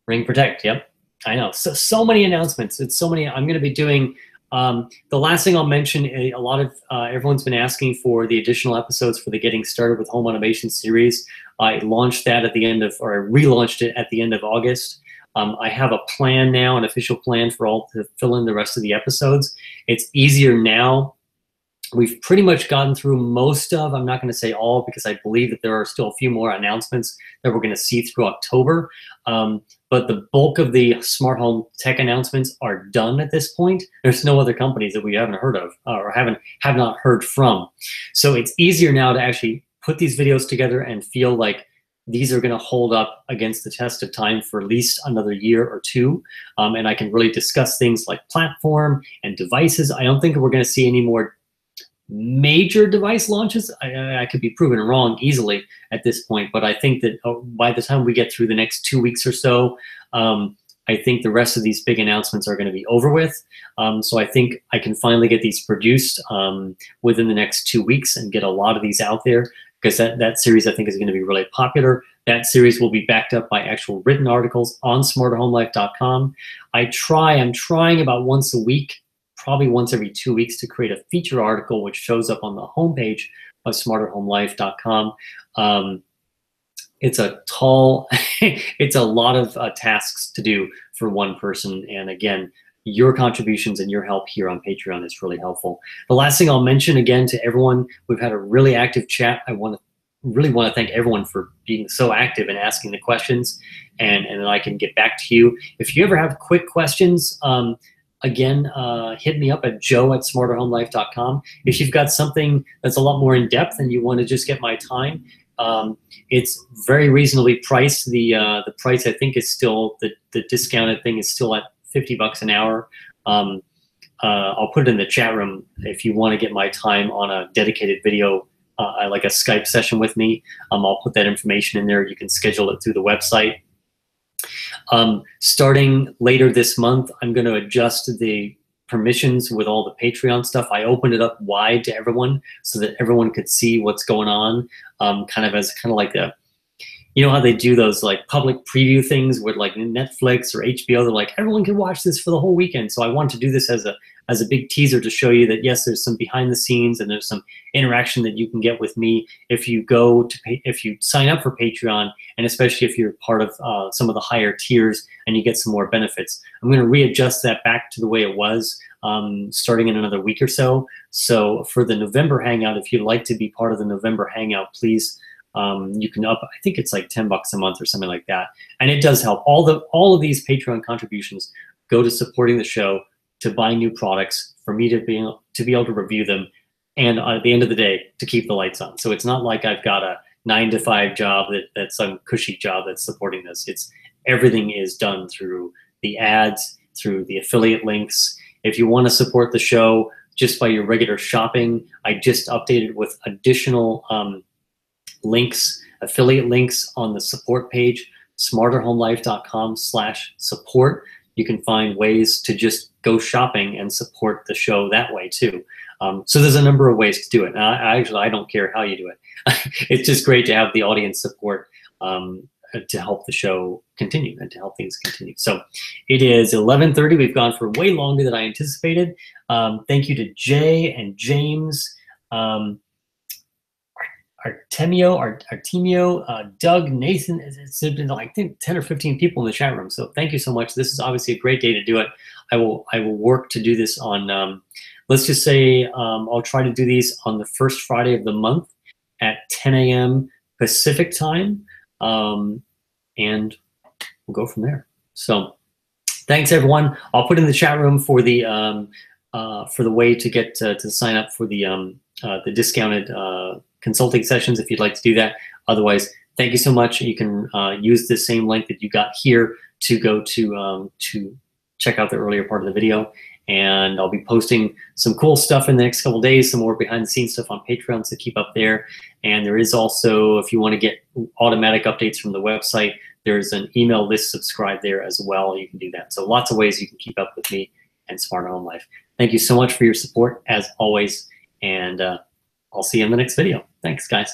Ring Protect, yep, I know. So many announcements. It's so many. I'm going to be doing. The last thing I'll mention, a lot of everyone's been asking for the additional episodes for the Getting Started with Home Automation series. I launched that at the end of, or I relaunched it at the end of August. I have a plan now, an official plan for all to fill in the rest of the episodes. It's easier now. We've pretty much gotten through most of, I'm not going to say all, because I believe that there are still a few more announcements that we're going to see through October. But the bulk of the smart home tech announcements are done at this point. There's no other companies that we haven't heard of or have not heard from. So it's easier now to actually put these videos together and feel like these are going to hold up against the test of time for at least another year or two. And I can really discuss things like platform and devices. I don't think we're going to see any more major device launches. I could be proven wrong easily at this point, but I think that by the time we get through the next 2 weeks or so, I think the rest of these big announcements are going to be over with. So I think I can finally get these produced within the next 2 weeks and get a lot of these out there, because that series I think is going to be really popular. That series will be backed up by actual written articles on smarterhomelife.com. I'm trying about once a week, probably once every 2 weeks, to create a feature article which shows up on the homepage of smarterhomelife.com. It's a tall, it's a lot of tasks to do for one person. And again, your contributions and your help here on Patreon is really helpful. The last thing I'll mention again to everyone, we've had a really active chat. I really want to thank everyone for being so active and asking the questions, and then I can get back to you. If you ever have quick questions, again, hit me up at joe@smarterhomelife.com. If you've got something that's a lot more in depth and you want to just get my time, it's very reasonably priced. The price I think is still, the discounted thing is still at $50 an hour. I'll put it in the chat room if you want to get my time on a dedicated video, like a Skype session with me. I'll put that information in there. You can schedule it through the website. Starting later this month, I'm going to adjust the permissions with all the Patreon stuff. I opened it up wide to everyone so that everyone could see what's going on, kind of like a, you know how they do those like public preview things with like Netflix or HBO, they're like, everyone can watch this for the whole weekend. So I wanted to do this as as a big teaser to show you that yes, there's some behind the scenes and there's some interaction that you can get with me if you if you sign up for Patreon, and especially if you're part of some of the higher tiers and you get some more benefits. I'm going to readjust that back to the way it was starting in another week or so. So for the November Hangout, if you'd like to be part of the November Hangout, please. You can I think it's like $10 a month or something like that, and it does help. All of these Patreon contributions go to supporting the show, to buy new products, for me to be able to review them, and at the end of the day, to keep the lights on. So it's not like I've got a 9-to-5 job that's some cushy job that's supporting this. It's everything is done through the ads, through the affiliate links. If you want to support the show just by your regular shopping, I just updated with additional links, affiliate links on the support page, smarterhomelife.com/support. You can find ways to just go shopping and support the show that way too. So there's a number of ways to do it. I don't care how you do it. It's just great to have the audience support to help the show continue and to help things continue. So it is 11:30. We've gone for way longer than I anticipated. Thank you to Jay and James, Artemio, Doug, Nathan. It's been like, I think 10 or 15 people in the chat room. So thank you so much. This is obviously a great day to do it. I will work to do this on, let's just say I'll try to do these on the first Friday of the month at 10 a.m. Pacific time. And we'll go from there. So thanks everyone. I'll put in the chat room for the way to get to sign up for the discounted consulting sessions if you'd like to do that. Otherwise, thank you so much. You can use the same link that you got here to go to check out the earlier part of the video. And I'll be posting some cool stuff in the next couple days, some more behind the scenes stuff on Patreon, so keep up there. And there is also, if you want to get automatic updates from the website, there's an email list subscribe there as well. You can do that. So lots of ways you can keep up with me and Smarter Home Life. Thank you so much for your support as always. And I'll see you in the next video. Thanks, guys.